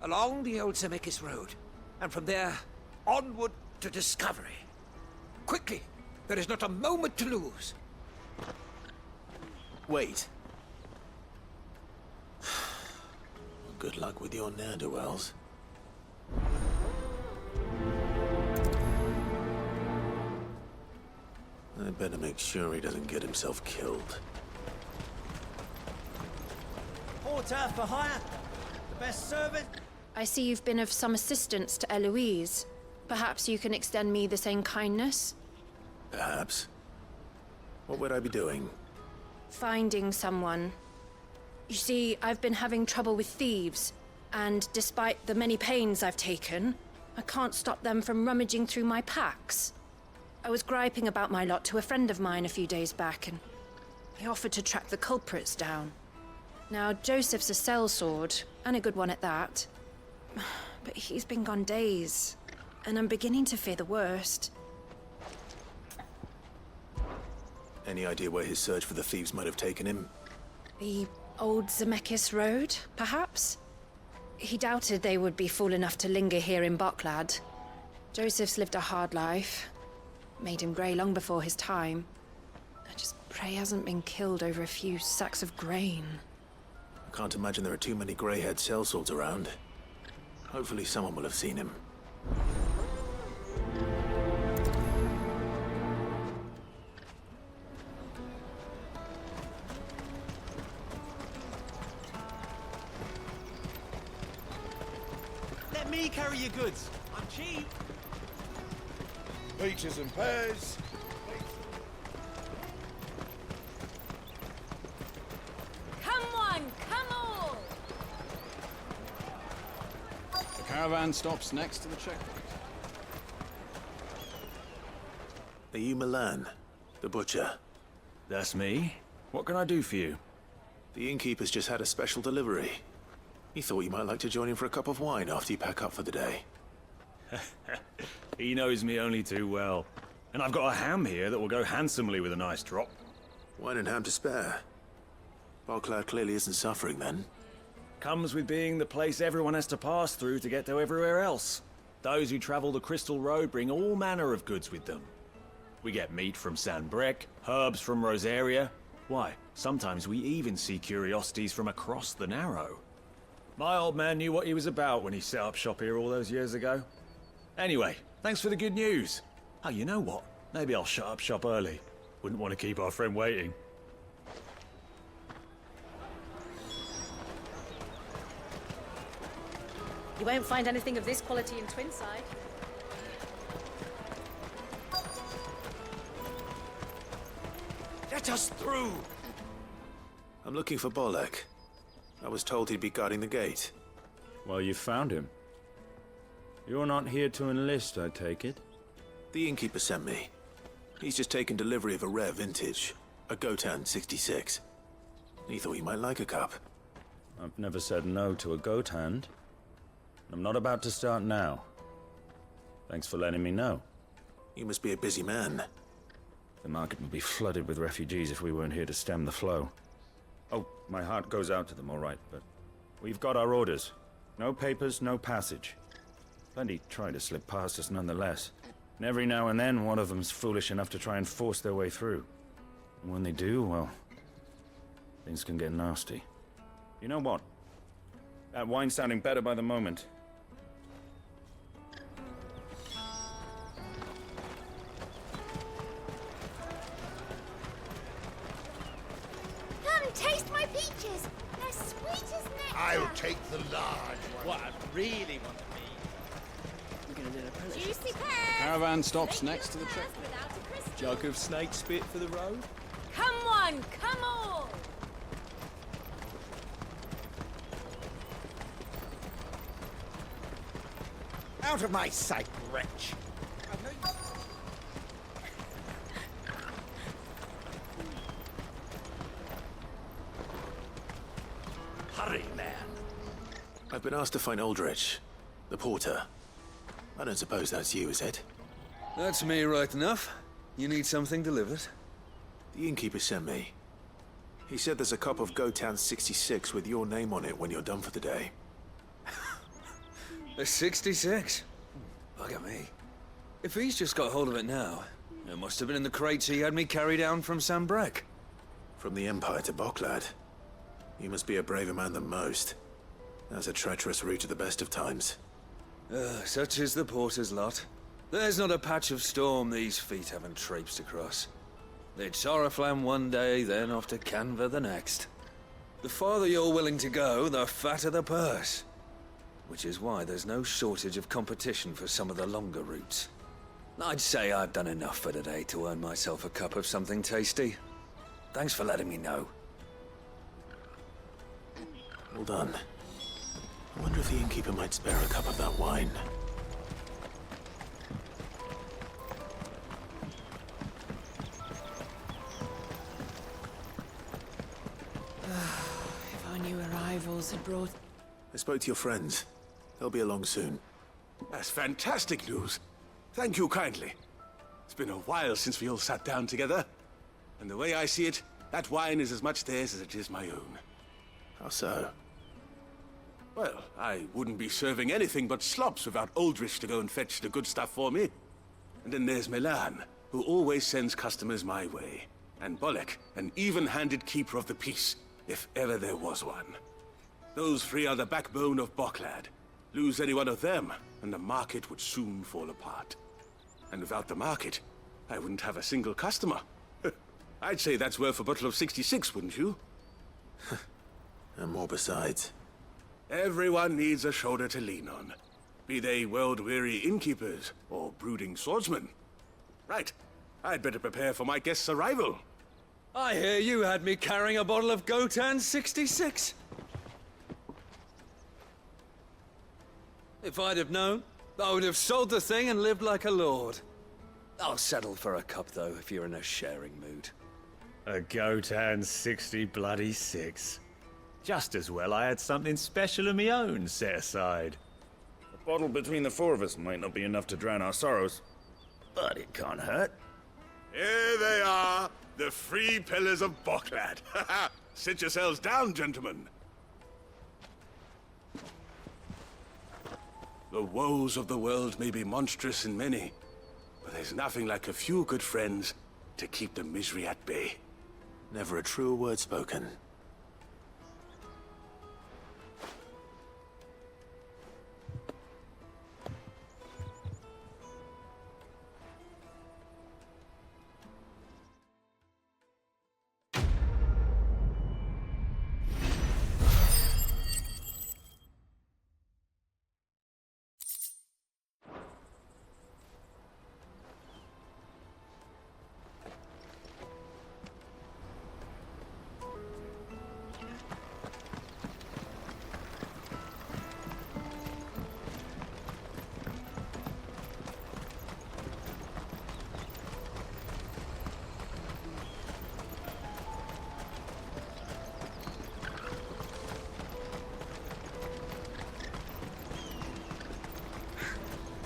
Along the old Zemeckis road, and from there, onward to discovery. Quickly, There is not a moment to lose. Wait. Good luck with your ne'er-do-wells. I better make sure he doesn't get himself killed. Porter for hire? The best servant? I see you've been of some assistance to Eloise. Perhaps you can extend me the same kindness? Perhaps. What would I be doing? Finding someone. You see, I've been having trouble with thieves, and despite the many pains I've taken, I can't stop them from rummaging through my packs. I was griping about my lot to a friend of mine a few days back, and he offered to track the culprits down. Now, Joseph's a sellsword, and a good one at that. But he's been gone days, and I'm beginning to fear the worst. Any idea where his search for the thieves might have taken him? The old Zemeckis Road, perhaps? He doubted they would be fool enough to linger here in Boklad. Joseph's lived a hard life. Made him grey long before his time. I just pray he hasn't been killed over a few sacks of grain. I can't imagine there are too many grey-haired sellswords around. Hopefully someone will have seen him. Let me carry your goods. I'm cheap. Peaches and pears. Come on, come all! The caravan stops next to the checkpoint. Are you Milan, the butcher? That's me. What can I do for you? The innkeeper's just had a special delivery. He thought you might like to join him for a cup of wine after you pack up for the day. He knows me only too well. And I've got a ham here that will go handsomely with a nice drop. Wine and ham to spare. Boklad clearly isn't suffering then. Comes with being the place everyone has to pass through to get to everywhere else. Those who travel the Crystal Road bring all manner of goods with them. We get meat from San Brek, herbs from Rosaria. Why, sometimes we even see curiosities from across the Narrow. My old man knew what he was about when he set up shop here all those years ago. Anyway, thanks for the good news. Oh, you know what? Maybe I'll shut up shop early. Wouldn't want to keep our friend waiting. You won't find anything of this quality in Twinside. Let us through! I'm looking for Bolek. I was told he'd be guarding the gate. Well, you found him. You're not here to enlist, I take it? The innkeeper sent me. He's just taken delivery of a rare vintage, a Gotan 66. He thought you might like a cup. I've never said no to a goat hand. I'm not about to start now. Thanks for letting me know. You must be a busy man. The market would be flooded with refugees if we weren't here to stem the flow. Oh, my heart goes out to them, all right, but we've got our orders. No papers, no passage. Plenty try to slip past us nonetheless. And every now and then, one of them's foolish enough to try and force their way through. And when they do, well, things can get nasty. You know what? That wine's sounding better by the moment. Come, taste my peaches. They're sweet as nectar. I'll take the large one. What I really want to be. We're gonna do an apprenticeship. Juicy The pears. caravan stops next to the checkpoint. Without a crystal. Jug of snake spit for the road? Come on, come all! Out of my sight, wretch! Hurry, man. I've been asked to find Aldrich, the porter. I don't suppose that's you, is it? That's me right enough. You need something delivered? The innkeeper sent me. He said there's a cup of Gotan 66 with your name on it when you're done for the day. A 66? Look at me. If he's just got hold of it now, It must have been in the crates he had me carry down from Sambrek. From the Empire to Boklad. You must be a braver man than most. That's a treacherous route at the best of times. Such is the porter's lot. There's not a patch of storm these feet haven't traipsed across. It's Oriflamme one day, then off to Canva the next. The farther you're willing to go, the fatter the purse. Which is why there's no shortage of competition for some of the longer routes. I'd say I've done enough for today to earn myself a cup of something tasty. Thanks for letting me know. Well done. I wonder if the innkeeper might spare a cup of that wine. If I knew arrivals had brought... I spoke to your friends. They'll be along soon. That's fantastic news. Thank you kindly. It's been a while since we all sat down together. And the way I see it, that wine is as much theirs as it is my own. How so? Well, I wouldn't be serving anything but slops without Aldrich to go and fetch the good stuff for me. And then there's Milan, who always sends customers my way. And Bolek, an even-handed keeper of the peace, if ever there was one. Those three are the backbone of Boklad. Lose any one of them, and the market would soon fall apart. And without the market, I wouldn't have a single customer. I'd say that's worth a bottle of 66, wouldn't you? And more besides. Everyone needs a shoulder to lean on. Be they world-weary innkeepers or brooding swordsmen. Right. I'd better prepare for my guest's arrival. I hear you had me carrying a bottle of Gotan 66. If I'd have known, I would have sold the thing and lived like a lord. I'll settle for a cup, though, if you're in a sharing mood. A Gotan 60 Just as well I had something special of my own set aside. A bottle between the four of us might not be enough to drown our sorrows, but it can't hurt. Here they are, the three pillars of Boklad. Sit yourselves down, gentlemen. The woes of the world may be monstrous in many, but there's nothing like a few good friends to keep the misery at bay. Never a truer word spoken.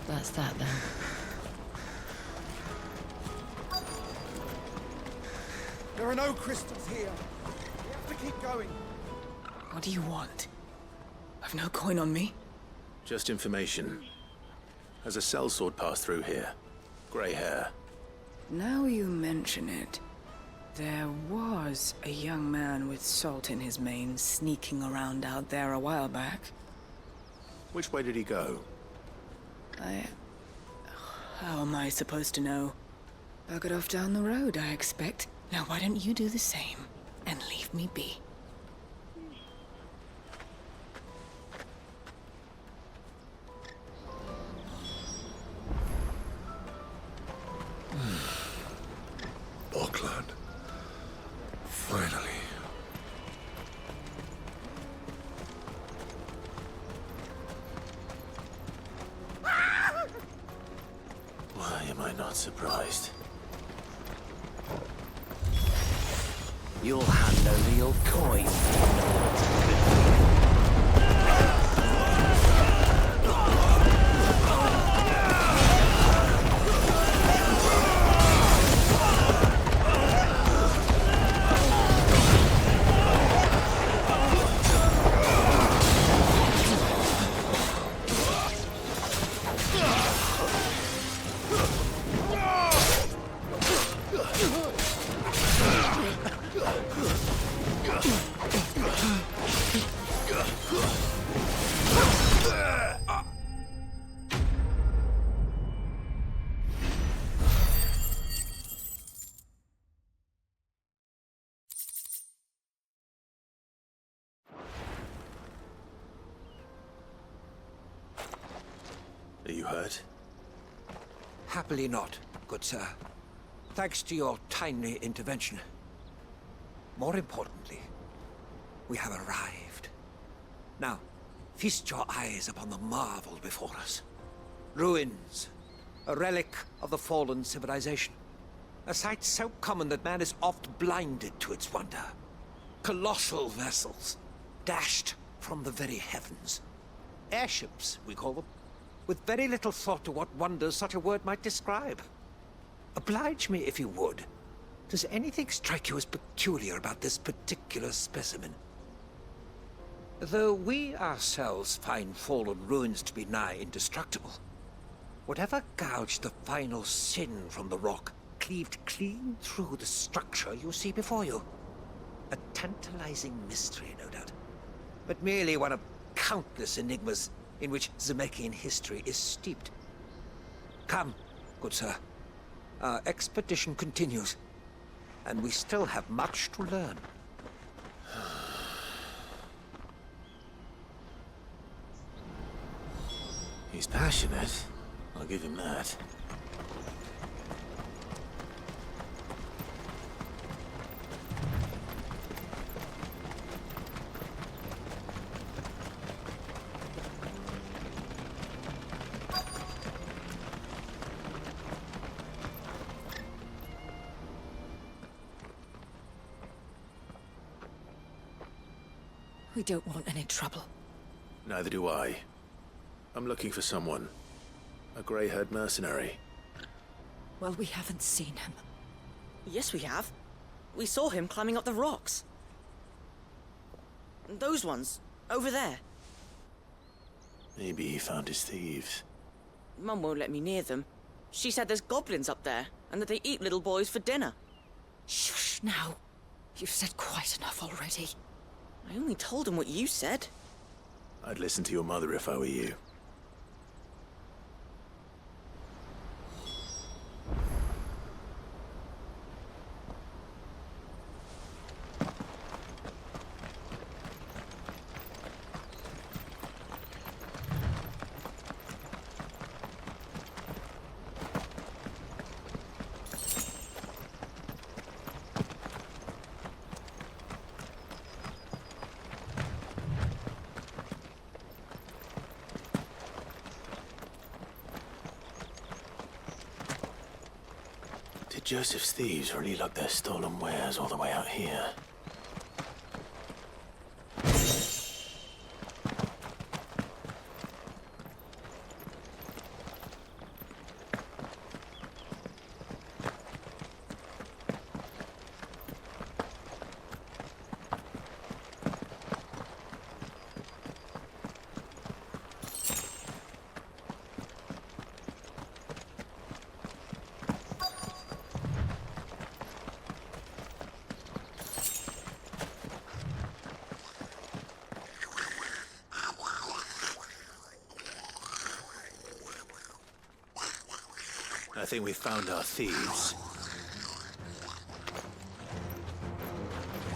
That's that then. There are no crystals here. We have to keep going. What do you want? I've no coin on me. Just information. Has a sellsword passed through here? Grey hair. Now you mention it, there was a young man with salt in his mane sneaking around out there a while back. Which way did he go? How am I supposed to know? Buggered off down the road, I expect. Now why don't you do the same and leave me be? Boklad. Finally. Why am I not surprised? You'll hand over your coin. Are you hurt? Happily not, good sir. Thanks to your timely intervention. More importantly, we have arrived. Now, feast your eyes upon the marvel before us. Ruins, a relic of the fallen civilization. A sight so common that man is oft blinded to its wonder. Colossal vessels, dashed from the very heavens. Airships, we call them, with very little thought to what wonders such a word might describe. Oblige me if you would. Does anything strike you as peculiar about this particular specimen? Though we ourselves find fallen ruins to be nigh indestructible, whatever gouged the final sin from the rock cleaved clean through the structure you see before you. A tantalizing mystery, no doubt, but merely one of countless enigmas in which Zemeckyan history is steeped. Come, good sir. Our expedition continues, and we still have much to learn. He's passionate. I'll give him that. We don't want any trouble. Neither do I. I'm looking for someone. A grey-haired mercenary. Well, we haven't seen him. Yes, we have. We saw him climbing up the rocks. Those ones, over there. Maybe he found his thieves. Mum won't let me near them. She said there's goblins up there, and that they eat little boys for dinner. Shush now. You've said quite enough already. I only told him what you said. I'd listen to your mother if I were you. Did Joseph's thieves really lug their stolen wares all the way out here? I think we found our thieves.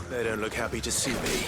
They don't look happy to see me.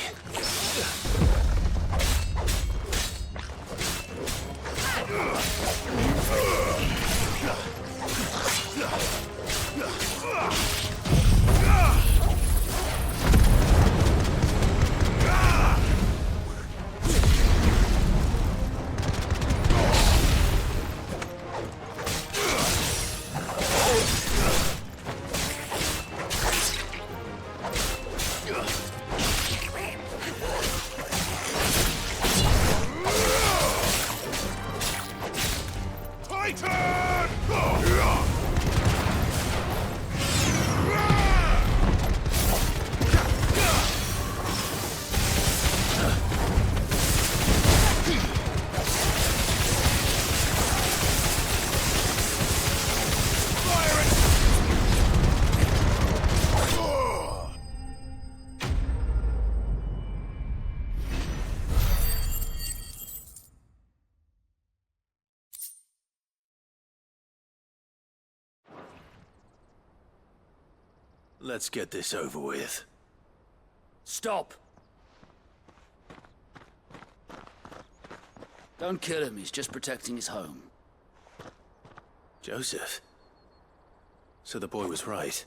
Let's get this over with. Stop! Don't kill him, he's just protecting his home. Joseph? So the boy was right.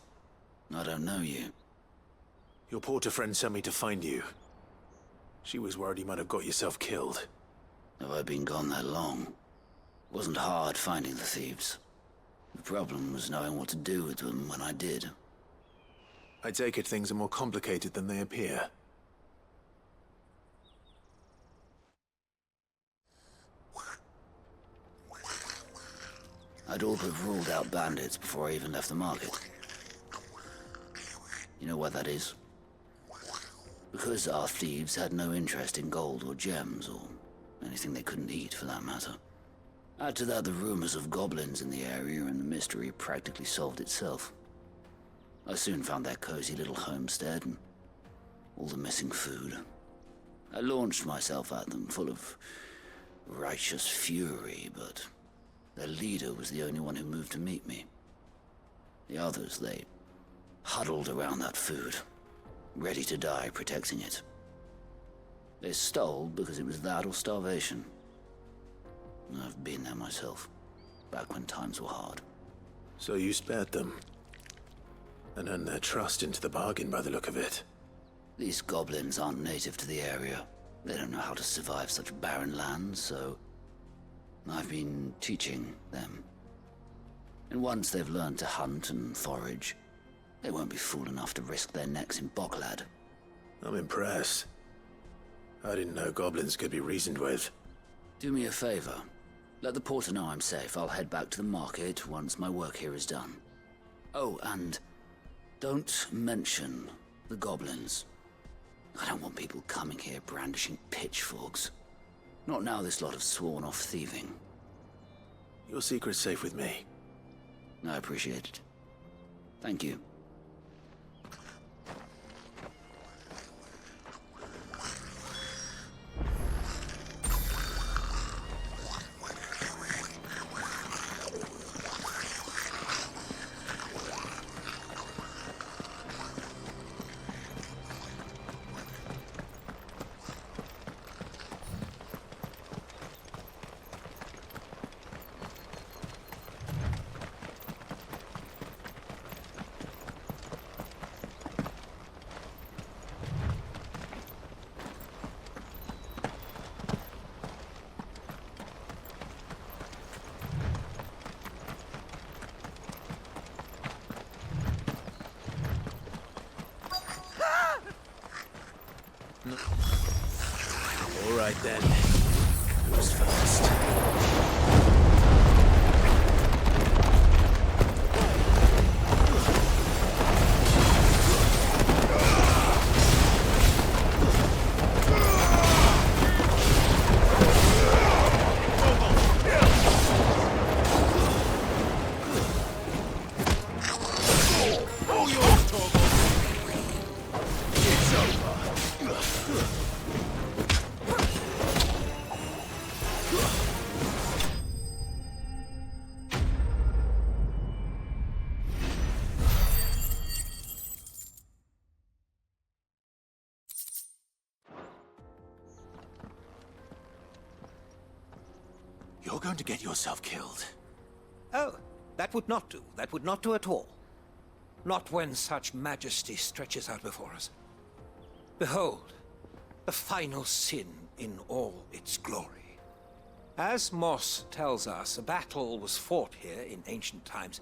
I don't know you. Your porter friend sent me to find you. She was worried you might have got yourself killed. Have I been gone that long? It wasn't hard finding the thieves. The problem was knowing what to do with them when I did. I take it things are more complicated than they appear. I'd all but ruled out bandits before I even left the market. You know why that is? Because our thieves had no interest in gold or gems, or anything they couldn't eat for that matter. Add to that the rumors of goblins in the area, and the mystery practically solved itself. I soon found their cozy little homestead and all the missing food. I launched myself at them, full of righteous fury, but their leader was the only one who moved to meet me. The others, they huddled around that food, ready to die protecting it. They stole because it was that or starvation. I've been there myself, back when times were hard. So you spared them? And earned their trust into the bargain by the look of it. These goblins aren't native to the area. They don't know how to survive such barren lands, so I've been teaching them. And once they've learned to hunt and forage, they won't be fool enough to risk their necks in Boklad. I'm impressed. I didn't know goblins could be reasoned with. Do me a favor. Let the porter know I'm safe. I'll head back to the market once my work here is done. Oh, and don't mention the goblins. I don't want people coming here brandishing pitchforks. Not now this lot have sworn off thieving. Your secret's safe with me. I appreciate it. Thank you. All right then. Who's first? You're going to get yourself killed. Oh, that would not do. That would not do at all. Not when such majesty stretches out before us. Behold, the final sin in all its glory. As Moss tells us, a battle was fought here in ancient times.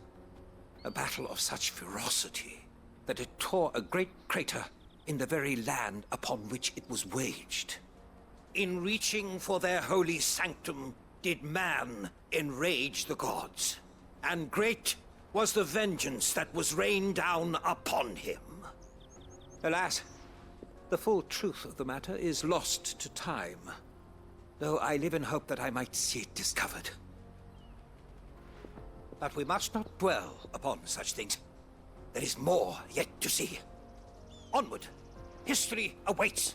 A battle of such ferocity that it tore a great crater in the very land upon which it was waged. In reaching for their holy sanctum, did man enrage the gods, and great was the vengeance that was rained down upon him. Alas, the full truth of the matter is lost to time, though I live in hope that I might see it discovered. But we must not dwell upon such things. There is more yet to see. Onward! History awaits!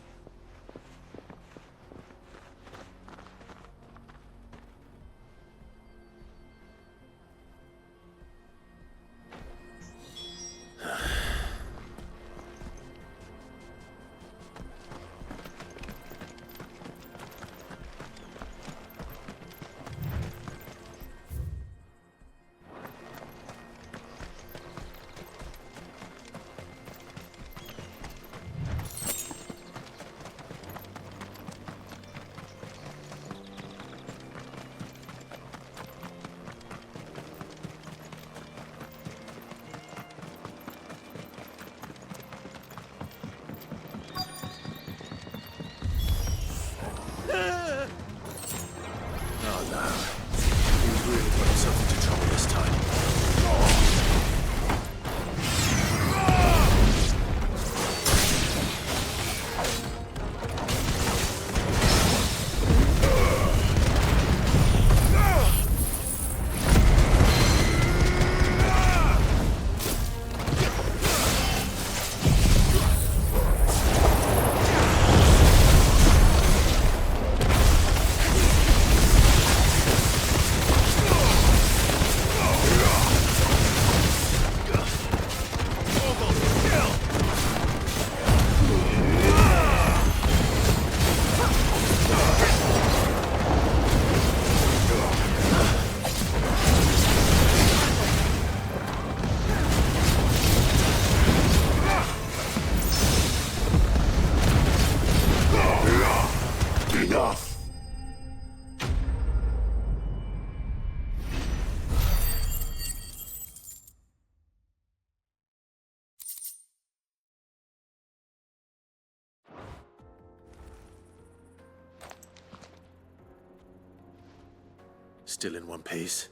Still in one piece?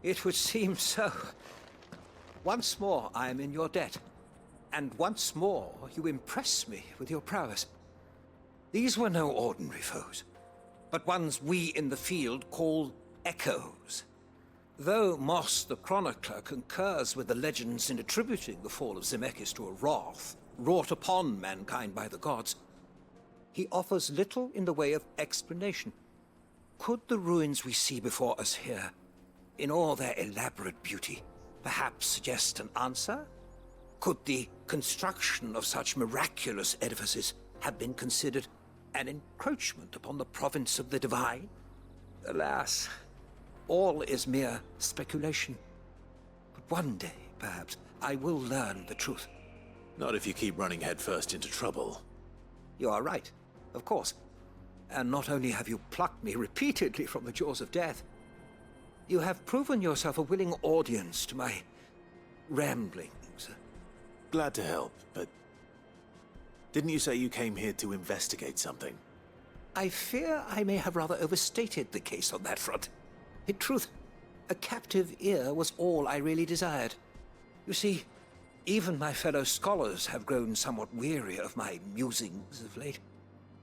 It would seem so. Once more I am in your debt. And once more you impress me with your prowess. These were no ordinary foes, but ones we in the field call echoes. Though Moss the Chronicler concurs with the legends in attributing the fall of Zemeckis to a wrath wrought upon mankind by the gods, he offers little in the way of explanation. Could the ruins we see before us here, in all their elaborate beauty, perhaps suggest an answer? Could the construction of such miraculous edifices have been considered an encroachment upon the province of the divine? Alas, all is mere speculation. But one day, perhaps, I will learn the truth. Not if you keep running headfirst into trouble. You are right, of course. And not only have you plucked me repeatedly from the jaws of death, you have proven yourself a willing audience to my ramblings. Glad to help, but didn't you say you came here to investigate something? I fear I may have rather overstated the case on that front. In truth, a captive ear was all I really desired. You see, even my fellow scholars have grown somewhat weary of my musings of late.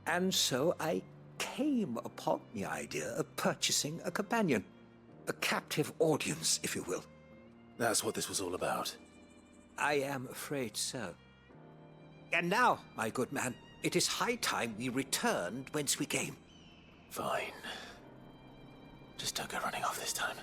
And so I came upon the idea of purchasing a companion. A captive audience, if you will. That's what this was all about. I am afraid so. And now, my good man, it is high time we returned whence we came. Fine. Just don't go running off this time.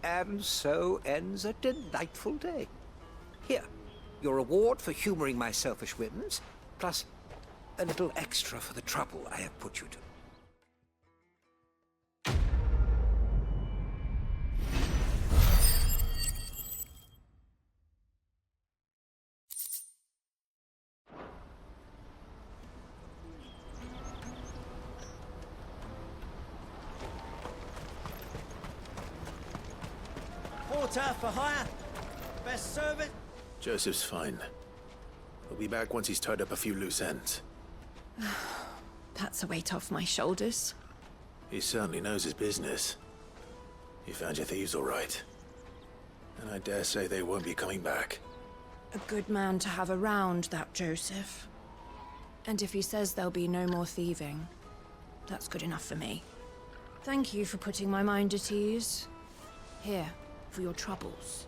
And so ends a delightful day. Here, your reward for humoring my selfish whims, plus a little extra for the trouble I have put you to. Porter for hire. Best service. Joseph's fine. He'll be back once he's tied up a few loose ends. That's a weight off my shoulders. He certainly knows his business. You found your thieves all right. And I dare say they won't be coming back. A good man to have around, that Joseph. And if he says there'll be no more thieving, that's good enough for me. Thank you for putting my mind at ease. Here, for your troubles.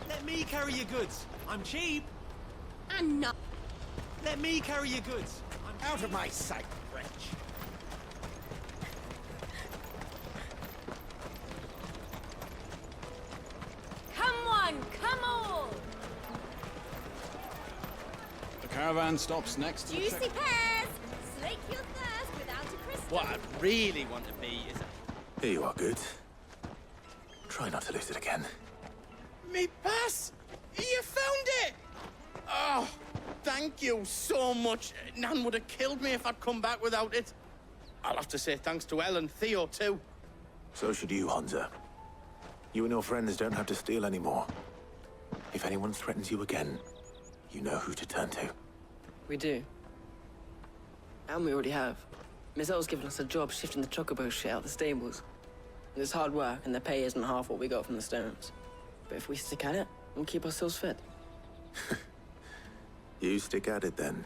Let me carry your goods. I'm cheap. And not. Let me carry your goods. I'm out of my sight, wretch. Come on, come on! The caravan stops next to the Juicy check. pears! Slake your thirst without a crystal. What I really want to be is Here you are, good. Try not to lose it again. me pass! You found it! Oh, thank you so much. Nan would have killed me if I'd come back without it. I'll have to say thanks to Elle and Theo, too. So should you, Hansa. You and your friends don't have to steal anymore. If anyone threatens you again, you know who to turn to. We do. And we already have. Miss L's given us a job shifting the chocobo shit out the stables. It's hard work, and the pay isn't half what we got from the stones. But if we stick at it, we'll keep ourselves fed. You stick at it, then.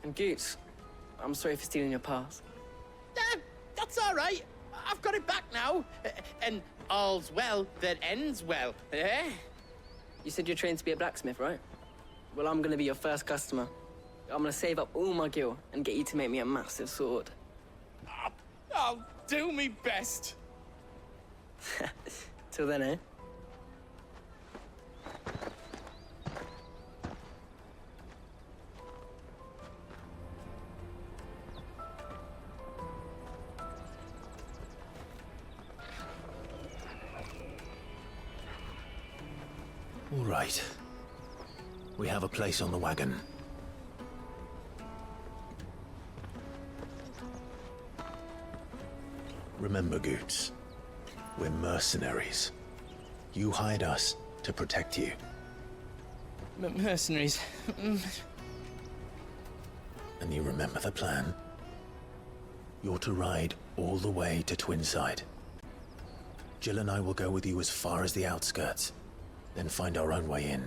And Goots, I'm sorry for stealing your pass. That's all right. I've got it back now. And all's well that ends well, eh? You said you're trained to be a blacksmith, right? Well, I'm gonna be your first customer. I'm gonna save up all my gil and get you to make me a massive sword. Oh, do me best. Till then, eh? All right. We have a place on the wagon. Remember, Goots, we're mercenaries. You hired us to protect you. Mercenaries. And you remember the plan? You're to ride all the way to Twinside. Jill and I will go with you as far as the outskirts, then find our own way in.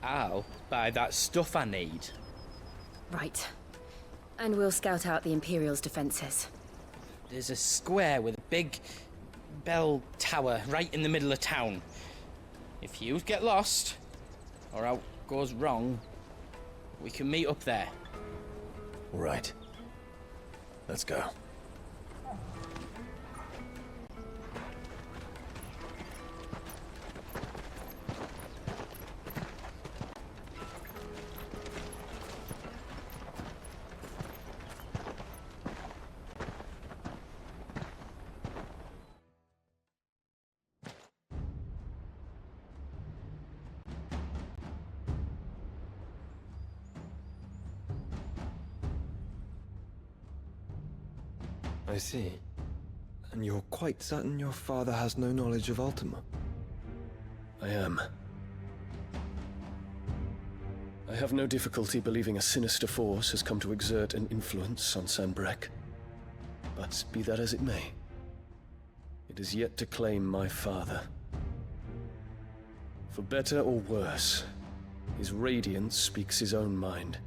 I'll buy that stuff I need. Right. And we'll scout out the Imperial's defenses. There's a square with a big bell tower right in the middle of town. If you get lost, or out goes wrong, we can meet up there. All right. Let's go. I see. And you're quite certain your father has no knowledge of Ultima? I am. I have no difficulty believing a sinister force has come to exert an influence on Sanbreque. But be that as it may, it is yet to claim my father. For better or worse, his radiance speaks his own mind.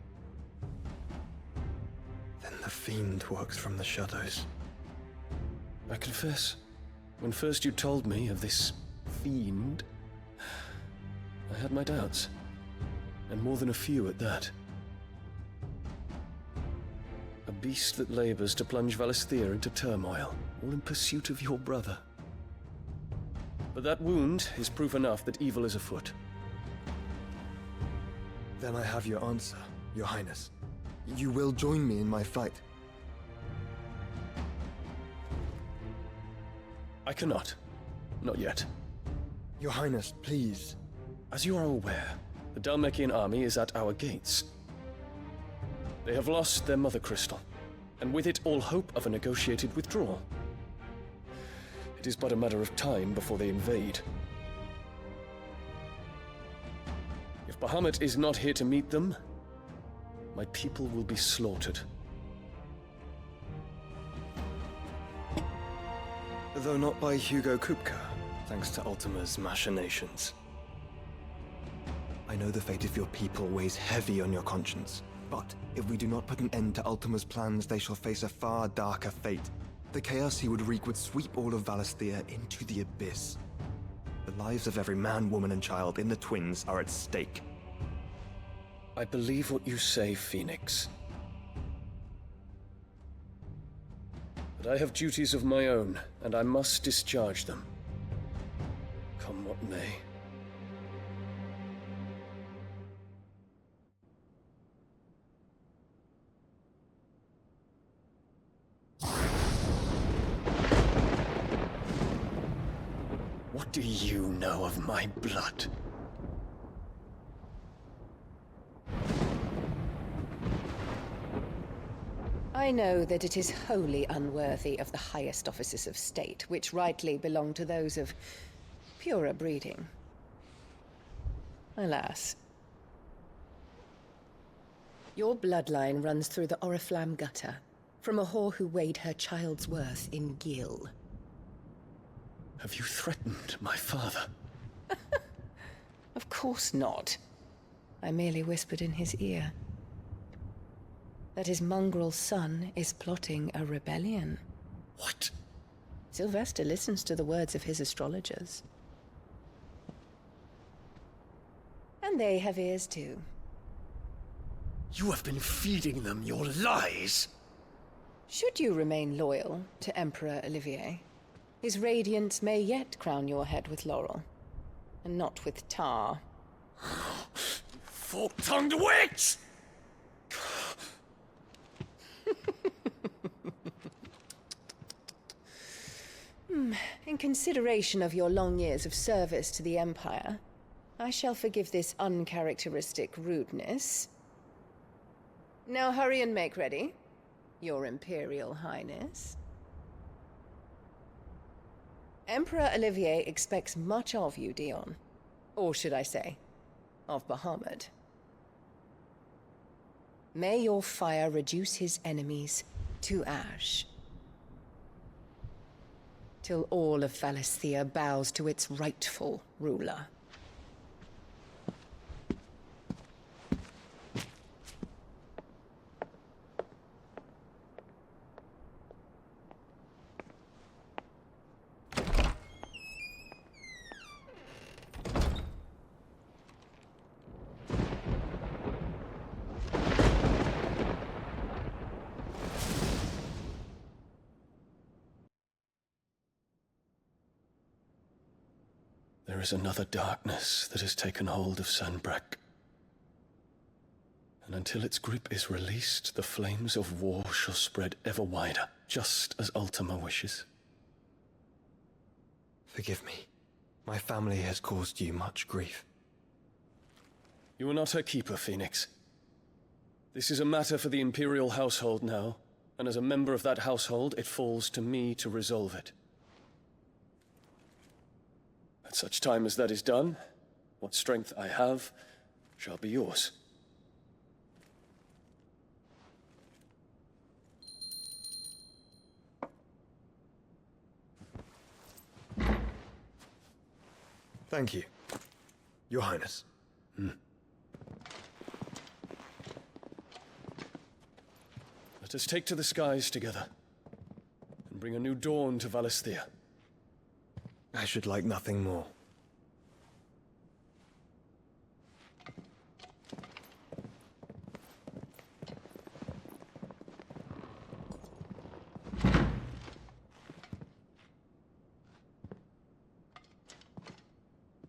Then the fiend works from the shadows. I confess, when first you told me of this fiend, I had my doubts, and more than a few at that. A beast that labors to plunge Valisthea into turmoil, all in pursuit of your brother. But that wound is proof enough that evil is afoot. Then I have your answer, Your Highness. You will join me in my fight. I cannot. Not yet. Your Highness, please. As you are aware, the Dhalmekian army is at our gates. They have lost their mother crystal, and with it all hope of a negotiated withdrawal. It is but a matter of time before they invade. If Bahamut is not here to meet them, my people will be slaughtered. Though not by Hugo Kupka, thanks to Ultima's machinations. I know the fate of your people weighs heavy on your conscience, but if we do not put an end to Ultima's plans, they shall face a far darker fate. The chaos he would wreak would sweep all of Valisthea into the abyss. The lives of every man, woman, and child in the Twins are at stake. I believe what you say, Phoenix. But I have duties of my own, and I must discharge them. Come what may. What do you know of my blood? I know that it is wholly unworthy of the highest offices of state, which rightly belong to those of purer breeding. Alas. Your bloodline runs through the Oriflamme gutter, from a whore who weighed her child's worth in gil. Have you threatened my father? Of course not. I merely whispered in his ear that his mongrel son is plotting a rebellion. What? Sylvester listens to the words of his astrologers. And they have ears too. You have been feeding them your lies! Should you remain loyal to Emperor Olivier, his radiance may yet crown your head with laurel, and not with tar. Fork-tongued witch! In consideration of your long years of service to the Empire, I shall forgive this uncharacteristic rudeness. Now hurry and make ready, Your Imperial Highness. Emperor Olivier expects much of you, Dion. Or should I say, of Bahamut. May your fire reduce his enemies to ash, till all of Valisthea bows to its rightful ruler. There is another darkness that has taken hold of Sanbreque. And until its grip is released, the flames of war shall spread ever wider, just as Ultima wishes. Forgive me. My family has caused you much grief. You are not her keeper, Phoenix. This is a matter for the Imperial household now, and as a member of that household, it falls to me to resolve it. At such time as that is done, what strength I have shall be yours. Thank you, Your Highness. Let us take to the skies together, and bring a new dawn to Valisthea. I should like nothing more.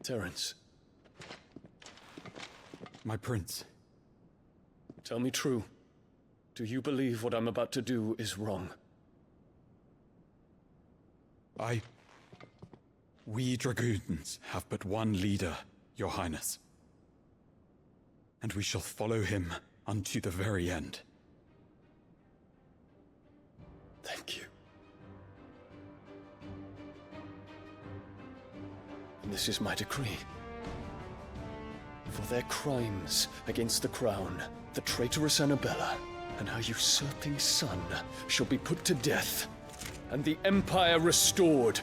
Terence. My prince. Tell me true. Do you believe what I'm about to do is wrong? We dragoons have but one leader, Your Highness. And we shall follow him unto the very end. Thank you. And this is my decree. For their crimes against the crown, the traitorous Annabella and her usurping son shall be put to death, and the Empire restored.